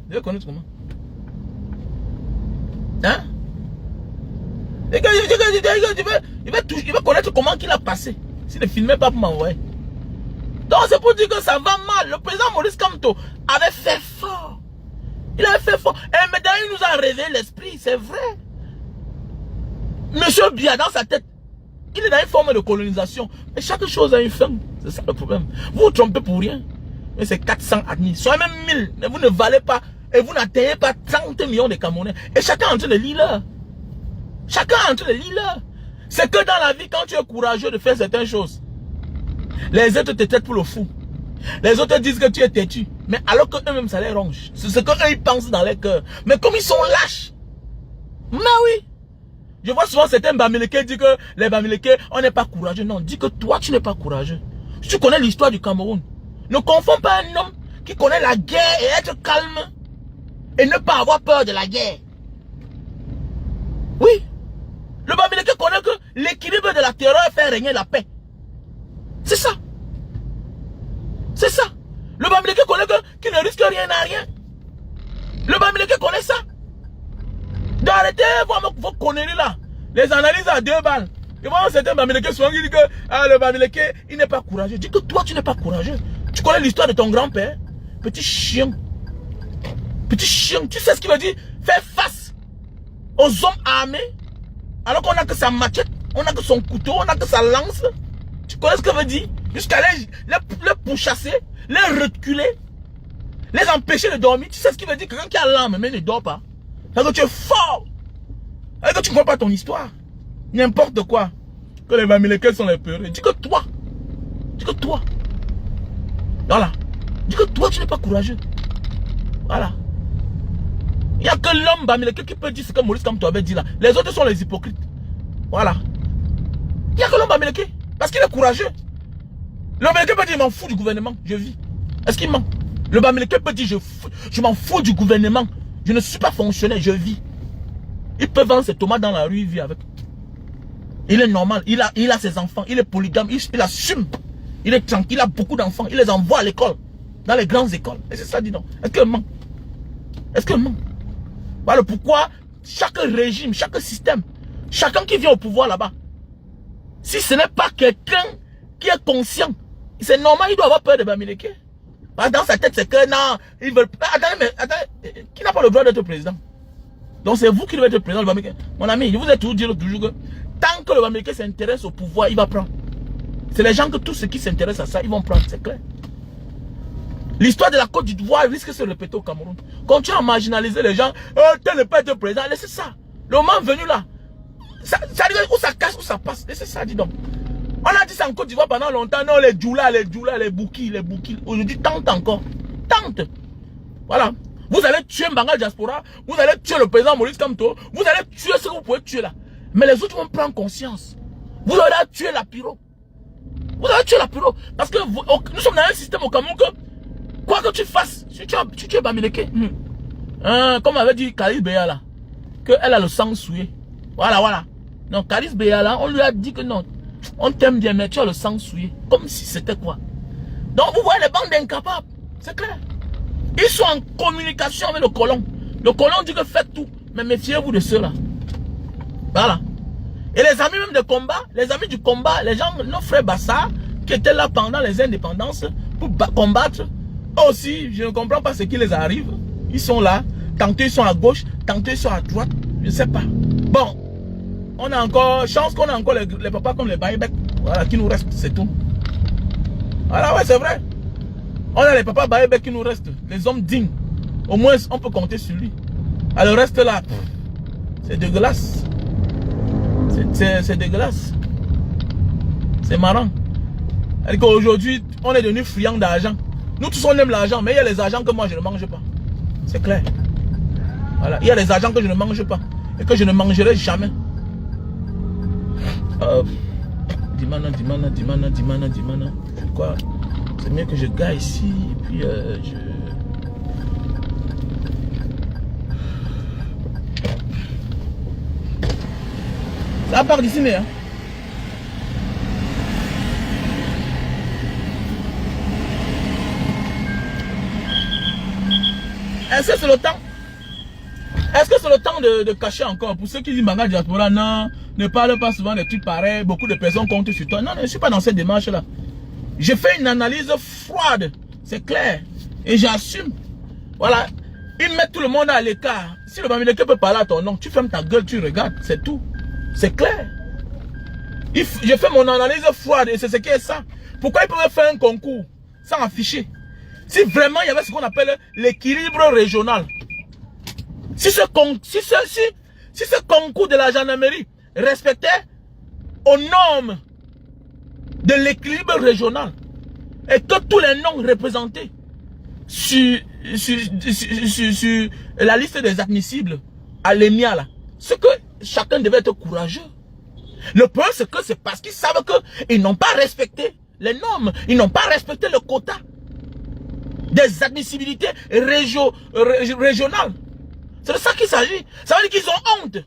Il devait connaître comment. Hein? Il va connaître comment qu'il a passé. S'il ne filmait pas pour m'envoyer. Donc c'est pour dire que ça va mal. Le président Maurice Kamto avait fait fort. Il avait fait fort. Et maintenant il nous a réveillé l'esprit, c'est vrai. Monsieur Biya dans sa tête, il est dans une forme de colonisation. Mais chaque chose a une fin. C'est ça le problème. Vous vous trompez pour rien. Mais c'est 400 admis. Soit même 1000. Mais vous ne valez pas. Et vous n'atteignez pas 30 millions de Camerounais. Et chacun est en train de lire là. Chacun est en train de lire là. C'est que dans la vie, quand tu es courageux de faire certaines choses, les autres te traitent pour le fou. Les autres disent que tu es têtu. Mais alors qu'eux-mêmes, ça les ronge. C'est ce qu'eux, ils pensent dans leur cœur. Mais comme ils sont lâches. Mais oui. Je vois souvent certains Bamileke dire que les Bamileke, on n'est pas courageux. Non, dis que toi, tu n'es pas courageux. Si tu connais l'histoire du Cameroun, ne confonds pas un homme qui connaît la guerre et être calme et ne pas avoir peur de la guerre. Oui. Le Bamileke connaît que l'équilibre de la terreur fait régner la paix. C'est ça. C'est ça. Le Bamileke connaît qu'il ne risque rien à rien. Le Bamileke connaît ça. D'arrêter vos conneries là. Les analyses à 2 balles. Et moi, certains Bamileke souvent qui disent que le Bamileke, il n'est pas courageux. Dis que toi, tu n'es pas courageux. Tu connais l'histoire de ton grand-père. Petit chien. Petit chien. Tu sais ce qu'il veut dire? Faire face aux hommes armés. Alors qu'on n'a que sa machette, on n'a que son couteau, on n'a que sa lance. Tu connais ce que veut dire? Jusqu'à les pourchasser, les reculer, les empêcher de dormir. Tu sais ce qu'il veut dire? Quelqu'un qui a l'âme mais ne dort pas. C'est que tu es fort. C'est que tu ne comprends pas ton histoire. N'importe quoi. Que les Bamileke sont les peureux. Dis que toi. Dis que toi. Voilà. Dis que toi, tu n'es pas courageux. Voilà. Il n'y a que l'homme Bamileke qui peut dire ce que Maurice comme toi avait dit là. Les autres sont les hypocrites. Voilà. Il n'y a que l'homme Bamileke. Parce qu'il est courageux. Le Bamileke peut dire je m'en fous du gouvernement. Je vis. Est-ce qu'il ment? Le Bamileke peut dire je m'en fous du gouvernement. Je ne suis pas fonctionnaire. Je vis. Il peut vendre ses tomates dans la rue. Il vit avec. Il est normal. Il a ses enfants. Il est polygame. Il assume. Il est tranquille. Il a beaucoup d'enfants. Il les envoie à l'école. Dans les grandes écoles. Et c'est ça, dis donc. Est-ce qu'il ment? Est-ce qu'il ment? Voilà pourquoi chaque régime, chaque système, chacun qui vient au pouvoir là-bas, si ce n'est pas quelqu'un qui est conscient, c'est normal, il doit avoir peur de Bamileke. Dans sa tête, c'est que non, ils veulent pas. Attendez, qui n'a pas le droit d'être président? Donc c'est vous qui devez être président, le Bamileke. Mon ami, je vous ai toujours dit que tant que le Bamileke s'intéresse au pouvoir, il va prendre. C'est les gens que tous ceux qui s'intéressent à ça, ils vont prendre, c'est clair. L'histoire de la Côte d'Ivoire risque de se répéter au Cameroun. Continue à marginaliser les gens. Tel ne peut être président. Laissez ça. Le moment venu là. Ça dit où ça casse, où ça passe. Laissez ça, dis donc. On a dit ça en Côte d'Ivoire pendant longtemps. Non, les djoula, les boukis. Aujourd'hui, tente encore. Tente. Voilà. Vous allez tuer Mbanga Diaspora. Vous allez tuer le président Maurice Kamto. Vous allez tuer ce que vous pouvez tuer là. Mais les autres vont prendre conscience. Vous allez tuer la pyro. Vous allez tuer la pyro. Parce que nous sommes dans un système au Cameroun que quoi que tu fasses, tu es Bamileke. Comme avait dit Karis Béala, qu'elle a le sang souillé. Voilà. Donc Karis Béala, on lui a dit que non, on t'aime bien, mais tu as le sang souillé. Comme si c'était quoi. Donc vous voyez les bandes d'incapables, c'est clair. Ils sont en communication avec le colon. Le colon dit que faites tout, mais méfiez-vous de ceux-là. Voilà. Et les amis même de combat, les amis du combat, les gens, nos frères Bassa, qui étaient là pendant les indépendances pour combattre, aussi, je ne comprends pas ce qui les arrive. Ils sont là, tantôt ils sont à gauche, tantôt ils sont à droite, je ne sais pas. Bon, on a encore, chance qu'on a encore les papas comme les Baïbek, voilà, qui nous restent, c'est tout. Voilà, ouais, c'est vrai. On a les papas Baïbek qui nous restent, les hommes dignes. Au moins, on peut compter sur lui. Alors, le reste là, c'est dégueulasse. C'est dégueulasse. C'est marrant. Aujourd'hui, on est devenu friand d'argent. Nous tous on aime l'argent, mais il y a les argents que moi je ne mange pas. C'est clair. Voilà, il y a les argents que je ne mange pas et que je ne mangerai jamais. Dimana. Quoi? C'est mieux que je gagne ici et puis ça part d'ici, mais hein. Est-ce que c'est le temps? Est-ce que c'est le temps de cacher encore? Pour ceux qui disent Mbanga Diaspora, non, ne parle pas souvent des trucs pareils, beaucoup de personnes comptent sur toi. Non, je ne suis pas dans cette démarche-là. J'ai fait une analyse froide, c'est clair. Et j'assume. Voilà. Ils mettent tout le monde à l'écart. Si le Bamileke peut parler à ton nom, tu fermes ta gueule, tu regardes, c'est tout. C'est clair. J'ai fait mon analyse froide et c'est ce qui est ça. Pourquoi ils pouvaient faire un concours sans afficher? Si vraiment il y avait ce qu'on appelle l'équilibre régional. Si ce concours de la gendarmerie respectait aux normes de l'équilibre régional et que tous les noms représentés sur la liste des admissibles à l'ENIA là, c'est que chacun devait être courageux. Le problème c'est que c'est parce qu'ils savent qu'ils n'ont pas respecté les normes, ils n'ont pas respecté le quota des admissibilités régionales. C'est de ça qu'il s'agit. Ça veut dire qu'ils ont honte.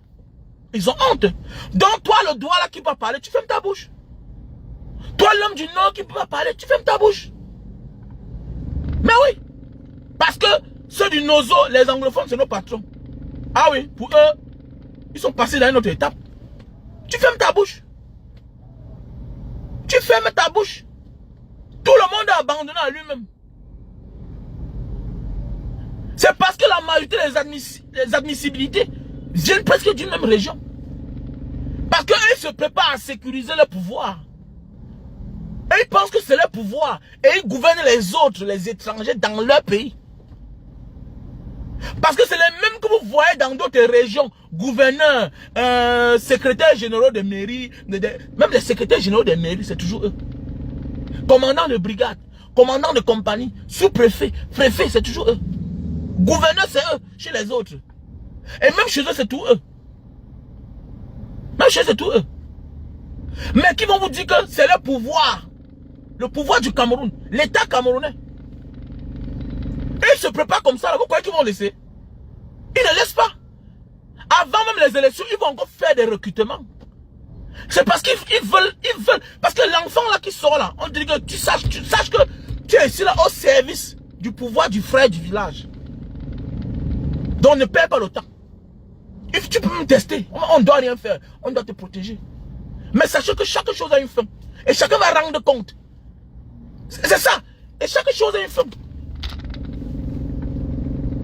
Ils ont honte. Donc toi, le doigt là qui va parler, tu fermes ta bouche. Toi, l'homme du Nord qui va parler, tu fermes ta bouche. Mais oui. Parce que ceux du Nozo, les anglophones, c'est nos patrons. Ah oui, pour eux, ils sont passés dans une autre étape. Tu fermes ta bouche. Tu fermes ta bouche. Tout le monde a abandonné à lui-même. C'est parce que la majorité des admissibilités viennent presque d'une même région. Parce qu'eux se préparent à sécuriser le pouvoir. Et ils pensent que c'est leur pouvoir. Et ils gouvernent les autres, les étrangers, dans leur pays. Parce que c'est les mêmes que vous voyez dans d'autres régions. Gouverneurs, secrétaires généraux de mairie, même les secrétaires généraux de mairie, c'est toujours eux. Commandant de brigade, commandant de compagnie, sous-préfet, préfet, c'est toujours eux. Gouverneur, c'est eux, chez les autres. Et même chez eux, c'est tout eux. Même chez eux, c'est tout eux. Mais qui vont vous dire que c'est le pouvoir du Cameroun, l'État camerounais. Et ils se préparent comme ça, là. Vous croyez qu'ils vont laisser? Ils ne laissent pas. Avant même les élections, ils vont encore faire des recrutements. C'est parce qu'ils veulent. Parce que l'enfant là qui sort là, on dit que tu saches que tu es ici là au service du pouvoir du frère du village. Donc ne perds pas le temps. Tu peux me tester. On ne doit rien faire. On doit te protéger. Mais sachez que chaque chose a une fin. Et chacun va rendre compte. C'est ça. Et chaque chose a une fin.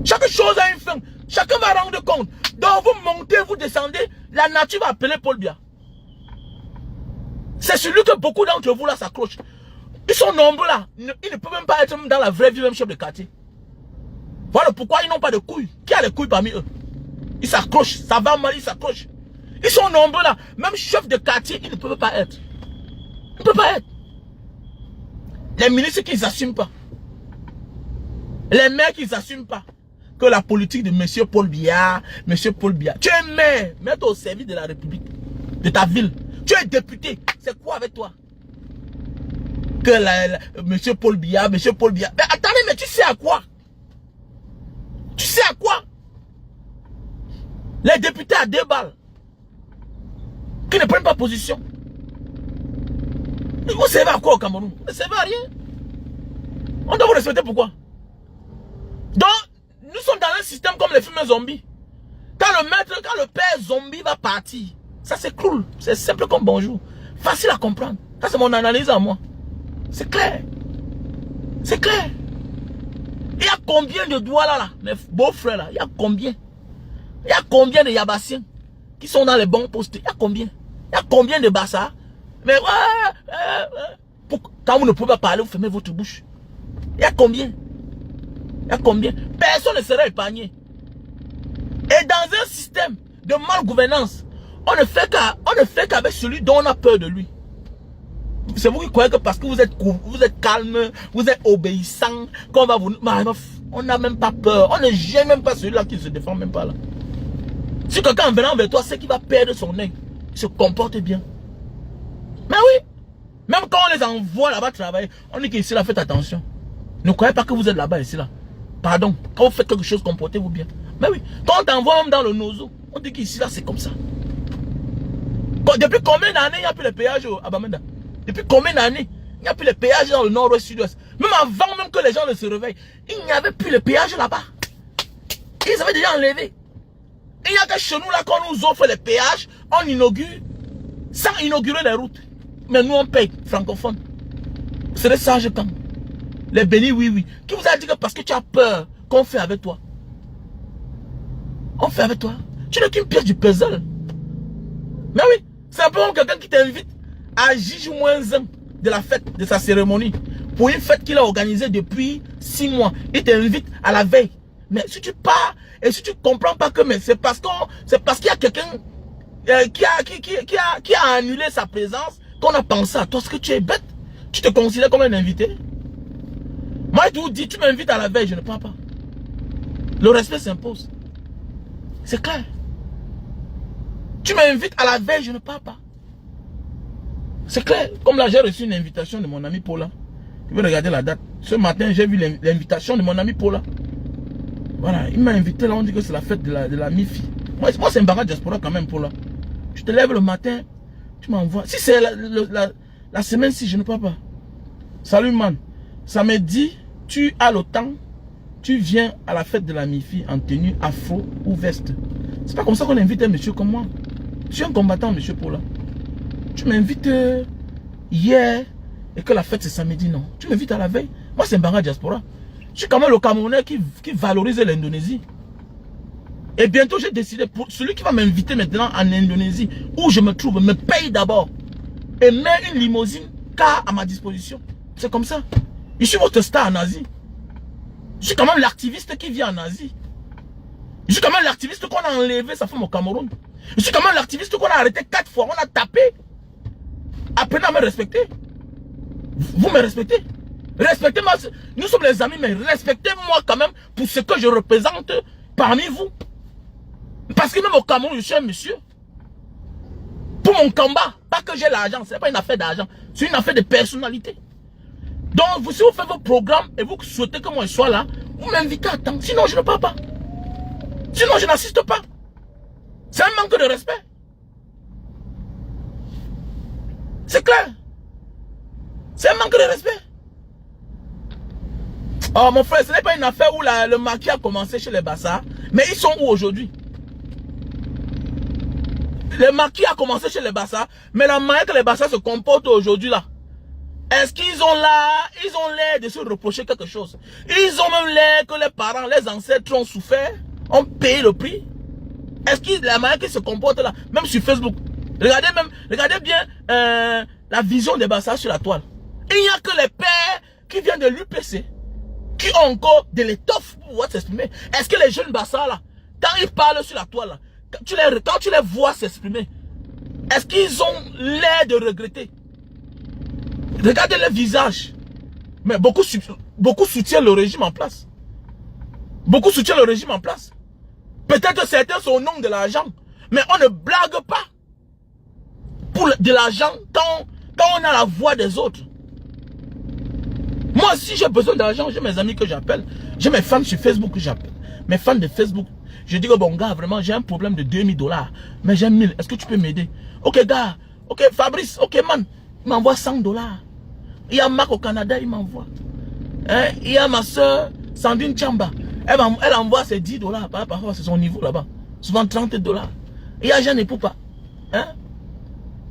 Chaque chose a une fin. Chacun va rendre compte. Donc vous montez, vous descendez. La nature va appeler Paul Biya. C'est celui que beaucoup d'entre vous là s'accrochent. Ils sont nombreux là. Ils ne peuvent même pas être dans la vraie vie, même chef de quartier. Voilà pourquoi ils n'ont pas de couilles. Qui a les couilles parmi eux? Ils s'accrochent. Ça va mal, ils s'accrochent. Ils sont nombreux là. Même chef de quartier, ils ne peuvent pas être. Ils ne peuvent pas être. Les ministres qui ne s'assument pas. Les maires qui ne s'assument pas. Que la politique de M. Paul Biya, tu es maire, mets-toi au service de la République, de ta ville. Tu es député, c'est quoi avec toi? Que M. Paul Biya. Mais attendez, mais tu sais à quoi? Tu sais à quoi? Les députés à 2 balles, qui ne prennent pas position. Vous servez à quoi au Cameroun? Vous ne servez à rien. On doit vous respecter, pourquoi? Donc, nous sommes dans un système comme les films zombies. Quand le père zombie va partir, ça s'écroule. C'est simple comme bonjour. Facile à comprendre. Ça c'est mon analyse à moi. C'est clair. C'est clair. Il y a combien de doigts là, mes beaux-frères là? Il y a combien? Il y a combien de Yabassiens qui sont dans les bons postes? Il y a combien? Il y a combien de Bassa? Mais quand vous ne pouvez pas parler, vous fermez votre bouche. Il y a combien? Il y a combien? Personne ne sera épargné. Et dans un système de malgouvernance, on ne fait qu'avec celui dont on a peur de lui. C'est vous qui croyez que parce que vous êtes calme, vous êtes obéissant, qu'on va vous... On n'a même pas peur. On ne gêne même pas celui-là qui ne se défend même pas là. Si quelqu'un en venant vers toi sait qu'il va perdre son œil, il se comporte bien. Mais oui. Même quand on les envoie là-bas travailler, on dit qu'ici là, faites attention. Ne croyez pas que vous êtes là-bas ici là. Pardon. Quand vous faites quelque chose, comportez-vous bien. Mais oui. Quand on t'envoie même dans le Nozo, on dit qu'ici là, c'est comme ça. Depuis combien d'années il n'y a plus les péages à Bamenda? Depuis combien d'années il n'y a plus les péages dans le nord-ouest, sud-ouest? Même avant même que les gens ne se réveillent, il n'y avait plus les péages là-bas. Ils avaient déjà enlevé. Il n'y a que chez nous là, quand on nous offre les péages, on inaugure sans inaugurer les routes. Mais nous on paye, francophones. C'est des sages quand. Les bénis, oui. Qui vous a dit que parce que tu as peur, qu'on fait avec toi? On fait avec toi. Tu n'es qu'une pièce du puzzle. Mais oui, c'est un peu comme quelqu'un qui t'invite à J-1 de la fête, de sa cérémonie. Pour une fête qu'il a organisée depuis 6 mois. Il t'invite à la veille. Mais si tu pars et si tu ne comprends pas que c'est parce qu'il y a quelqu'un qui a annulé sa présence qu'on a pensé à toi. Est-ce que tu es bête? Tu te considères comme un invité? Moi, je vous dis, tu m'invites à la veille, je ne pars pas. Le respect s'impose. C'est clair. Tu m'invites à la veille, je ne pars pas. C'est clair. Comme là, j'ai reçu une invitation de mon ami Paula. Je vais regarder la date. Ce matin, j'ai vu l'invitation de mon ami Paula. Voilà, il m'a invité là, on dit que c'est la fête de la mi-fille. Moi c'est un barrage diaspora quand même, Paula. Tu te lèves le matin, tu m'envoies. Si c'est la semaine-ci, je ne peux pas. Salut man. Samedi, tu as le temps, tu viens à la fête de la mi-fille en tenue afro ou veste. C'est pas comme ça qu'on invite un monsieur comme moi. Je suis un combattant, monsieur Paula. Tu m'invites hier et que la fête c'est samedi, non. Tu m'invites à la veille. Moi, c'est Mbanga Diaspora. Je suis quand même le Camerounais qui valorise l'Indonésie. Et bientôt, j'ai décidé, pour celui qui va m'inviter maintenant en Indonésie, où je me trouve, me paye d'abord. Et met une limousine car à ma disposition. C'est comme ça. Je suis votre star en Asie. Je suis quand même l'activiste qui vit en Asie. Je suis quand même l'activiste qu'on a enlevé sa femme au Cameroun. Je suis quand même l'activiste qu'on a arrêté 4 fois. On a tapé. Apprenez à me respecter. Vous me respectez. Respectez-moi. Nous sommes les amis, mais respectez-moi quand même pour ce que je représente parmi vous. Parce que même au Cameroun, je suis un monsieur. Pour mon combat, pas que j'ai l'argent, ce n'est pas une affaire d'argent, c'est une affaire de personnalité. Donc, si vous faites vos programmes et vous souhaitez que moi je sois là, vous m'invitez à temps. Sinon, je ne pars pas. Sinon, je n'assiste pas. C'est un manque de respect. C'est clair. C'est un manque de respect. Oh, mon frère, ce n'est pas une affaire où le maquis a commencé chez les Bassa. Mais ils sont où aujourd'hui? Le maquis a commencé chez les Bassa. Mais la manière que les Bassa se comportent aujourd'hui là. Est-ce qu'ils ont l'air de se reprocher quelque chose? Ils ont même l'air que les parents, les ancêtres ont souffert, ont payé le prix. Est-ce que la manière qu'ils se comportent là, même sur Facebook, regardez bien la vision des Bassa sur la toile. Il n'y a que les pères qui viennent de l'UPC, qui ont encore de l'étoffe pour pouvoir s'exprimer. Est-ce que les jeunes Bassa là, quand ils parlent sur la toile là, quand tu les vois s'exprimer, est-ce qu'ils ont l'air de regretter? Regardez le visage. Mais beaucoup soutiennent le régime en place. Beaucoup soutiennent le régime en place. Peut-être certains sont au nom de l'argent. Mais on ne blague pas pour de l'argent quand on a la voix des autres. Moi, si j'ai besoin d'argent, j'ai mes amis que j'appelle. J'ai mes fans sur Facebook que j'appelle. Mes fans de Facebook. Je dis que bon gars, vraiment, j'ai un problème de 2000 $. Mais j'ai 1000. Est-ce que tu peux m'aider? Ok gars. Ok Fabrice. Ok man. Il m'envoie 100 $. Il y a Marc au Canada, il m'envoie. Hein? Il y a ma soeur, Sandrine Chamba. Elle envoie ses 10 $. Parfois, c'est son niveau là-bas. Souvent 30 $. Il y a Jeanne Epoupa. Hein?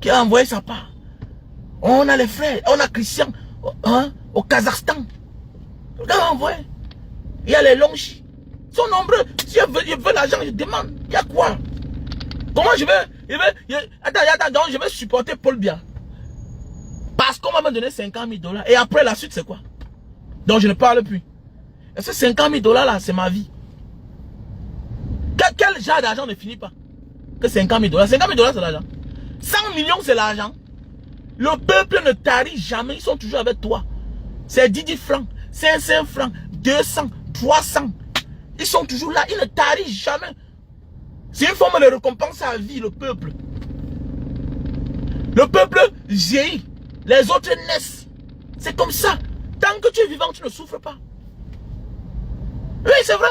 Qui a envoyé sa part. On a les frères. On a Christian. Hein? Au Kazakhstan. Il a envoyé. Il y a les Longchi. Ils sont nombreux. Si ils veulent l'argent, je demande. Il y a quoi? Comment je vais. Attends, donc je vais supporter Paul Biya. Parce qu'on va me donner 50 000 $. Et après, la suite, c'est quoi? Donc, je ne parle plus. Et ces 50 000 $ là, c'est ma vie. Quel genre d'argent ne finit pas? Que 50 000 $. 50 000 $, c'est l'argent. 100 millions, c'est l'argent. Le peuple ne tarit jamais. Ils sont toujours avec toi. C'est 10 francs, 500 francs, 200, 300. Ils sont toujours là. Ils ne tarissent jamais. C'est une forme de récompense à vie, le peuple. Le peuple vieillit. Les autres naissent. C'est comme ça. Tant que tu es vivant, tu ne souffres pas. Oui, c'est vrai.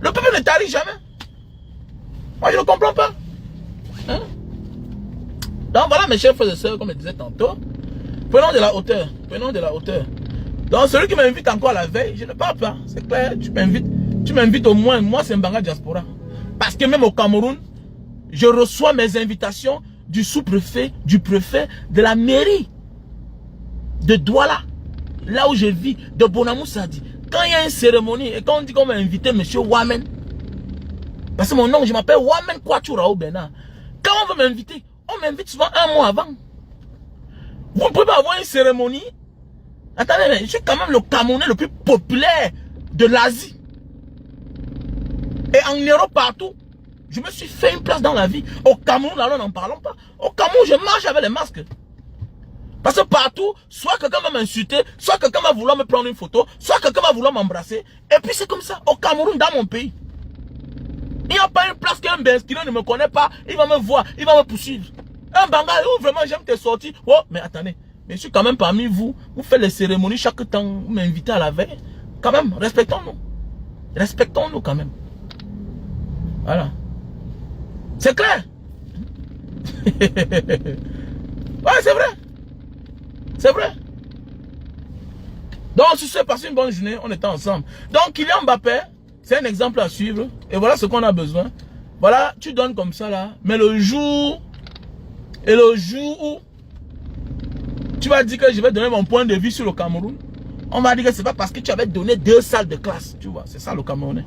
Le peuple ne tarit jamais. Moi, je ne comprends pas. Hein? Donc, voilà, mes chers frères et sœurs, comme je disais tantôt. Prenons de la hauteur. Prenons de la hauteur. Donc, celui qui m'invite encore la veille, je ne parle pas. C'est clair, tu m'invites au moins. Moi, c'est Mbanga Diaspora. Parce que même au Cameroun, je reçois mes invitations du sous-préfet, du préfet, de la mairie de Douala, là où je vis, de Bonamou Sadi. Quand il y a une cérémonie et quand on dit qu'on va inviter M. Wamen, parce que mon nom, je m'appelle Wamen Kwachurao Bena. Quand on veut m'inviter, on m'invite souvent un mois avant. Vous pouvez pas avoir une cérémonie. Attendez, mais je suis quand même le Camerounais le plus populaire de l'Asie. Et en Europe partout. Je me suis fait une place dans la vie. Au Cameroun, là, nous n'en parlons pas. Au Cameroun, je marche avec les masques. Parce que partout, soit quelqu'un va m'insulter, soit quelqu'un va vouloir me prendre une photo, soit quelqu'un va vouloir m'embrasser. Et puis c'est comme ça. Au Cameroun, dans mon pays. Il n'y a pas une place qu'un Benskino ne me connaît pas. Il va me voir, il va me poursuivre. Un Banga, oh, vraiment, j'aime tes sorties. Oh, mais attendez. Mais je suis quand même parmi vous. Vous faites les cérémonies chaque temps. Vous m'invitez à la veille. Quand même, respectons-nous. Respectons-nous quand même. Voilà. C'est clair. Ouais, c'est vrai. C'est vrai. Donc, si c'est passé une bonne journée, on était ensemble. Donc, Kylian Mbappé, c'est un exemple à suivre. Et voilà ce qu'on a besoin. Voilà, tu donnes comme ça là. Mais le jour où tu vas dire que je vais donner mon point de vue sur le Cameroun, on va dire que c'est pas parce que tu avais donné 2 salles de classe. Tu vois, c'est ça le Camerounais.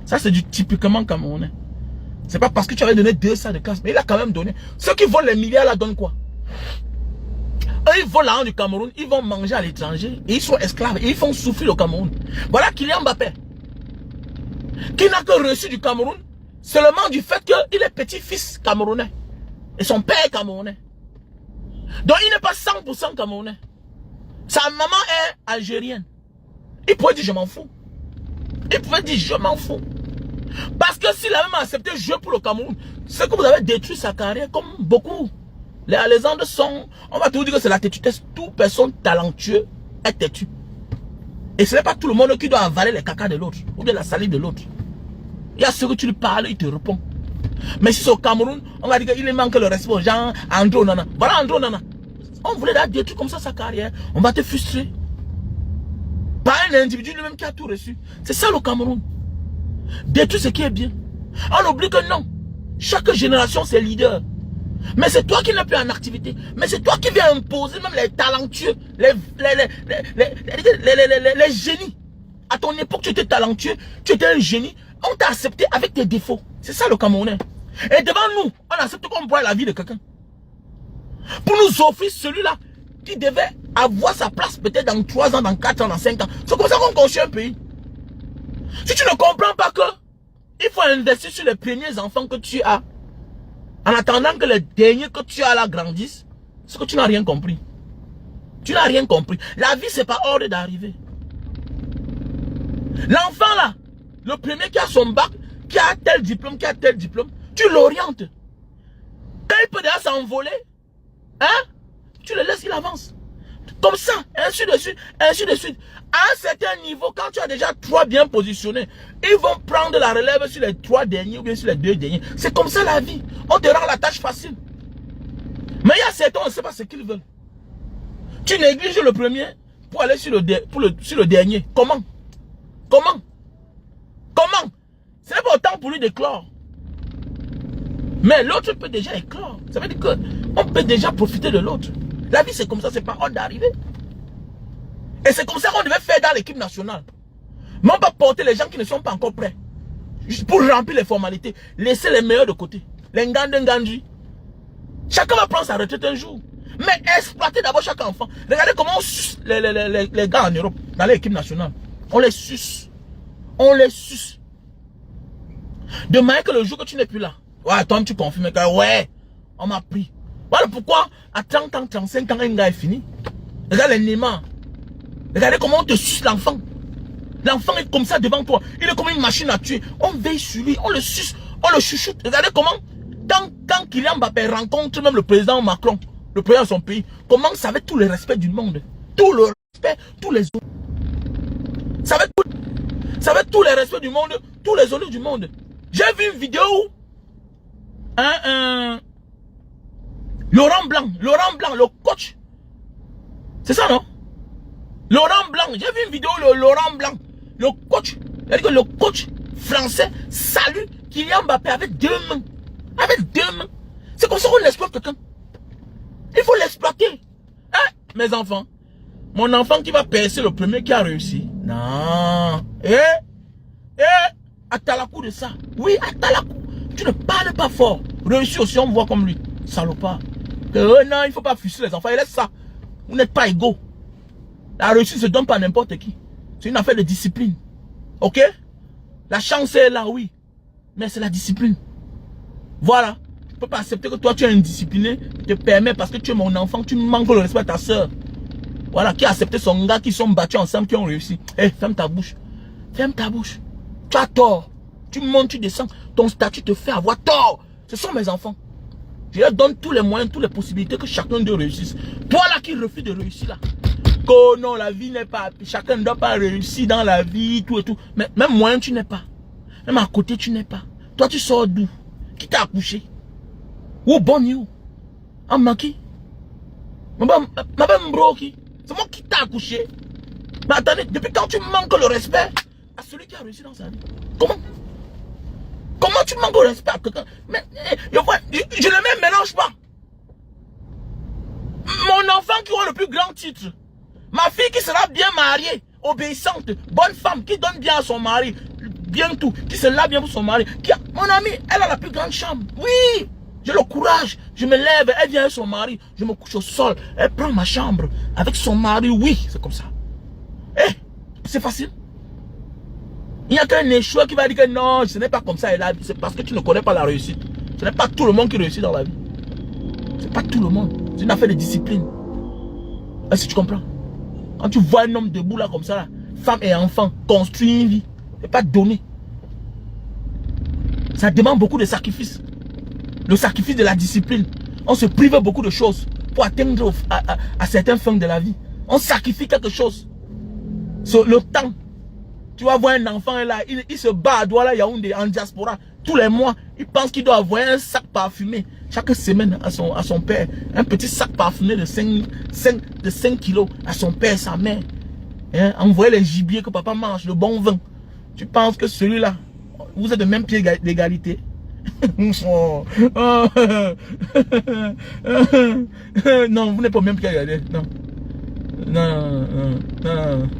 Ça, c'est du typiquement Camerounais. C'est pas parce que tu avais donné 2 salles de classe. Mais il a quand même donné. Ceux qui volent les milliards là donnent quoi? Eux, ils volent l'argent du Cameroun, ils vont manger à l'étranger et ils sont esclaves et ils font souffrir le Cameroun. Voilà Kylian Mbappé, qui n'a que reçu du Cameroun seulement du fait qu'il est petit-fils camerounais et son père est camerounais. Donc il n'est pas 100% camerounais. Sa maman est algérienne. Il pourrait dire je m'en fous. Il pouvait dire je m'en fous. Parce que s'il a même accepté de jouer pour le Cameroun, c'est que vous avez détruit sa carrière comme beaucoup. Les Alexandres sont... On va toujours dire que c'est la têtutesse. Toute personne talentueuse est têtue. Et ce n'est pas tout le monde qui doit avaler les caca de l'autre. Ou bien la salive de l'autre. Il y a ceux que tu lui parles, il te répond. Mais si c'est au Cameroun, on va dire qu'il manque le respect aux gens. Andro Nana. Voilà Andro Nana. On voulait détruire comme ça sa carrière. On va te frustrer. Par un individu lui-même qui a tout reçu. C'est ça le Cameroun. Détruire ce qui est bien. On oublie que non. Chaque génération, c'est leader. Mais c'est toi qui n'es plus en activité. Mais c'est toi qui viens imposer même les talentueux, les génies. À ton époque, tu étais talentueux, tu étais un génie. On t'a accepté avec tes défauts. C'est ça le Camerounais. Et devant nous, on accepte qu'on voit la vie de quelqu'un. Pour nous offrir celui-là qui devait avoir sa place peut-être dans 3 ans, dans 4 ans, dans 5 ans. C'est comme ça qu'on construit un pays. Si tu ne comprends pas que il faut investir sur les premiers enfants que tu as, en attendant que les derniers que tu as là grandissent, c'est que tu n'as rien compris. Tu n'as rien compris. La vie, c'est pas ordre d'arriver. L'enfant là, le premier qui a son bac, qui a tel diplôme, tu l'orientes. Quand il peut déjà s'envoler, hein, tu le laisses, il avance. Comme ça, ainsi de suite, ainsi de suite. À un certain niveau, quand tu as déjà 3 bien positionnés, ils vont prendre la relève sur les 3 derniers ou bien sur les 2 derniers. C'est comme ça la vie. On te rend la tâche facile. Mais il y a certains, on ne sait pas ce qu'ils veulent. Tu négliges le premier pour aller sur le dernier. Comment? Comment? Comment? Ce n'est pas autant pour lui d'éclore. Mais l'autre peut déjà éclore. Ça veut dire qu'on peut déjà profiter de l'autre. La vie, c'est comme ça, c'est pas ordre d'arriver. Et c'est comme ça qu'on devait faire dans l'équipe nationale. Mais on va porter les gens qui ne sont pas encore prêts. Juste pour remplir les formalités. Laisser les meilleurs de côté. Les Ngandji. Chacun va prendre sa retraite un jour. Mais exploiter d'abord chaque enfant. Regardez comment on suce les gars en Europe, dans l'équipe nationale. On les suce. On les suce. De manière que le jour que tu n'es plus là, ouais, toi tu confirmes que ouais, on m'a pris. Voilà pourquoi à 30 ans, 35 ans, un gars est fini. Regarde les Neymar. Regardez comment on te suce l'enfant. L'enfant est comme ça devant toi. Il est comme une machine à tuer. On veille sur lui, on le suce, on le chuchote. Regardez comment, quand Kylian Mbappé rencontre même le président Macron, le président de son pays, comment ça avait tout le respect du monde. Tout le respect, tous les autres. Ça avait tout le respect du monde, tous les honneurs du monde. J'ai vu une vidéo où Laurent Blanc, le coach. C'est ça, non? Laurent Blanc, j'ai vu une vidéo de Laurent Blanc, le coach. C'est-à-dire que le coach français salue Kylian Mbappé avec 2 mains. Avec 2 mains. C'est comme ça qu'on exploite quelqu'un. Il faut l'exploiter. Hein, mes enfants? Mon enfant qui va percer le premier qui a réussi. Non. Atalakou de ça. Oui, Atalakou. Tu ne parles pas fort. Réussi aussi, on me voit comme lui. Salopard. Non, il ne faut pas frustrer les enfants. Et laisse ça. Vous n'êtes pas égaux. La réussite ne se donne pas à n'importe qui. C'est une affaire de discipline. Ok? La chance est là, oui. Mais c'est la discipline. Voilà. Je ne peux pas accepter que toi, tu es indiscipliné. Je te permets parce que tu es mon enfant. Tu manques le respect à ta soeur. Voilà. Qui a accepté son gars, qui sont battus ensemble, qui ont réussi. Eh, ferme ta bouche. Ferme ta bouche. Tu as tort. Tu montes, tu descends. Ton statut te fait avoir tort. Ce sont mes enfants. Je leur donne tous les moyens, toutes les possibilités que chacun d'eux réussisse. Toi là qui refuses de réussir là. Que non, la vie n'est pas... Chacun ne doit pas réussir dans la vie, tout et tout. Mais même moyen, tu n'es pas. Même à côté, tu n'es pas. Toi, tu sors d'où? Qui t'a accouché? Ou bon you. En maki. Ma broki. C'est moi qui t'ai accouché. Mais attendez, depuis quand tu manques le respect à celui qui a réussi dans sa vie? Comment? Comment tu manques le respect à quelqu'un? Mais je ne me mélange pas. Mon enfant qui aura le plus grand titre. Ma fille qui sera bien mariée, obéissante, bonne femme, qui donne bien à son mari, bien tout, qui se lave bien pour son mari. Mon amie, elle a la plus grande chambre. Oui, j'ai le courage. Je me lève, elle vient avec son mari. Je me couche au sol. Elle prend ma chambre avec son mari. Oui, c'est comme ça. Eh, c'est facile. Il n'y a qu'un échoué qui va dire que non, ce n'est pas comme ça. C'est parce que tu ne connais pas la réussite. Ce n'est pas tout le monde qui réussit dans la vie. Ce n'est pas tout le monde. C'est une affaire de discipline. Est-ce que tu comprends? Quand tu vois un homme debout là comme ça, là, femme et enfant, construire une vie, c'est pas donné. Ça demande beaucoup de sacrifices. Le sacrifice de la discipline. On se prive beaucoup de choses pour atteindre à certaines fins de la vie. On sacrifie quelque chose. Sur le temps. Tu vas voir un enfant là, il se bat à Douala Yaoundé en diaspora. Tous les mois, il pense qu'il doit avoir un sac parfumé chaque semaine à son père. Un petit sac parfumé de 5 kilos à son père et sa mère. Hein? Envoyer les gibiers que papa mange, le bon vin. Tu penses que celui-là, vous êtes de même pied d'égalité? Non, vous n'êtes pas au même pied d'égalité. Non. Non.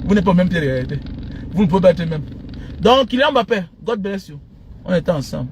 Vous n'êtes pas au même pied d'égalité. Vous ne pouvez pas être même. Donc, il est en Mbappé. God bless you. On était ensemble.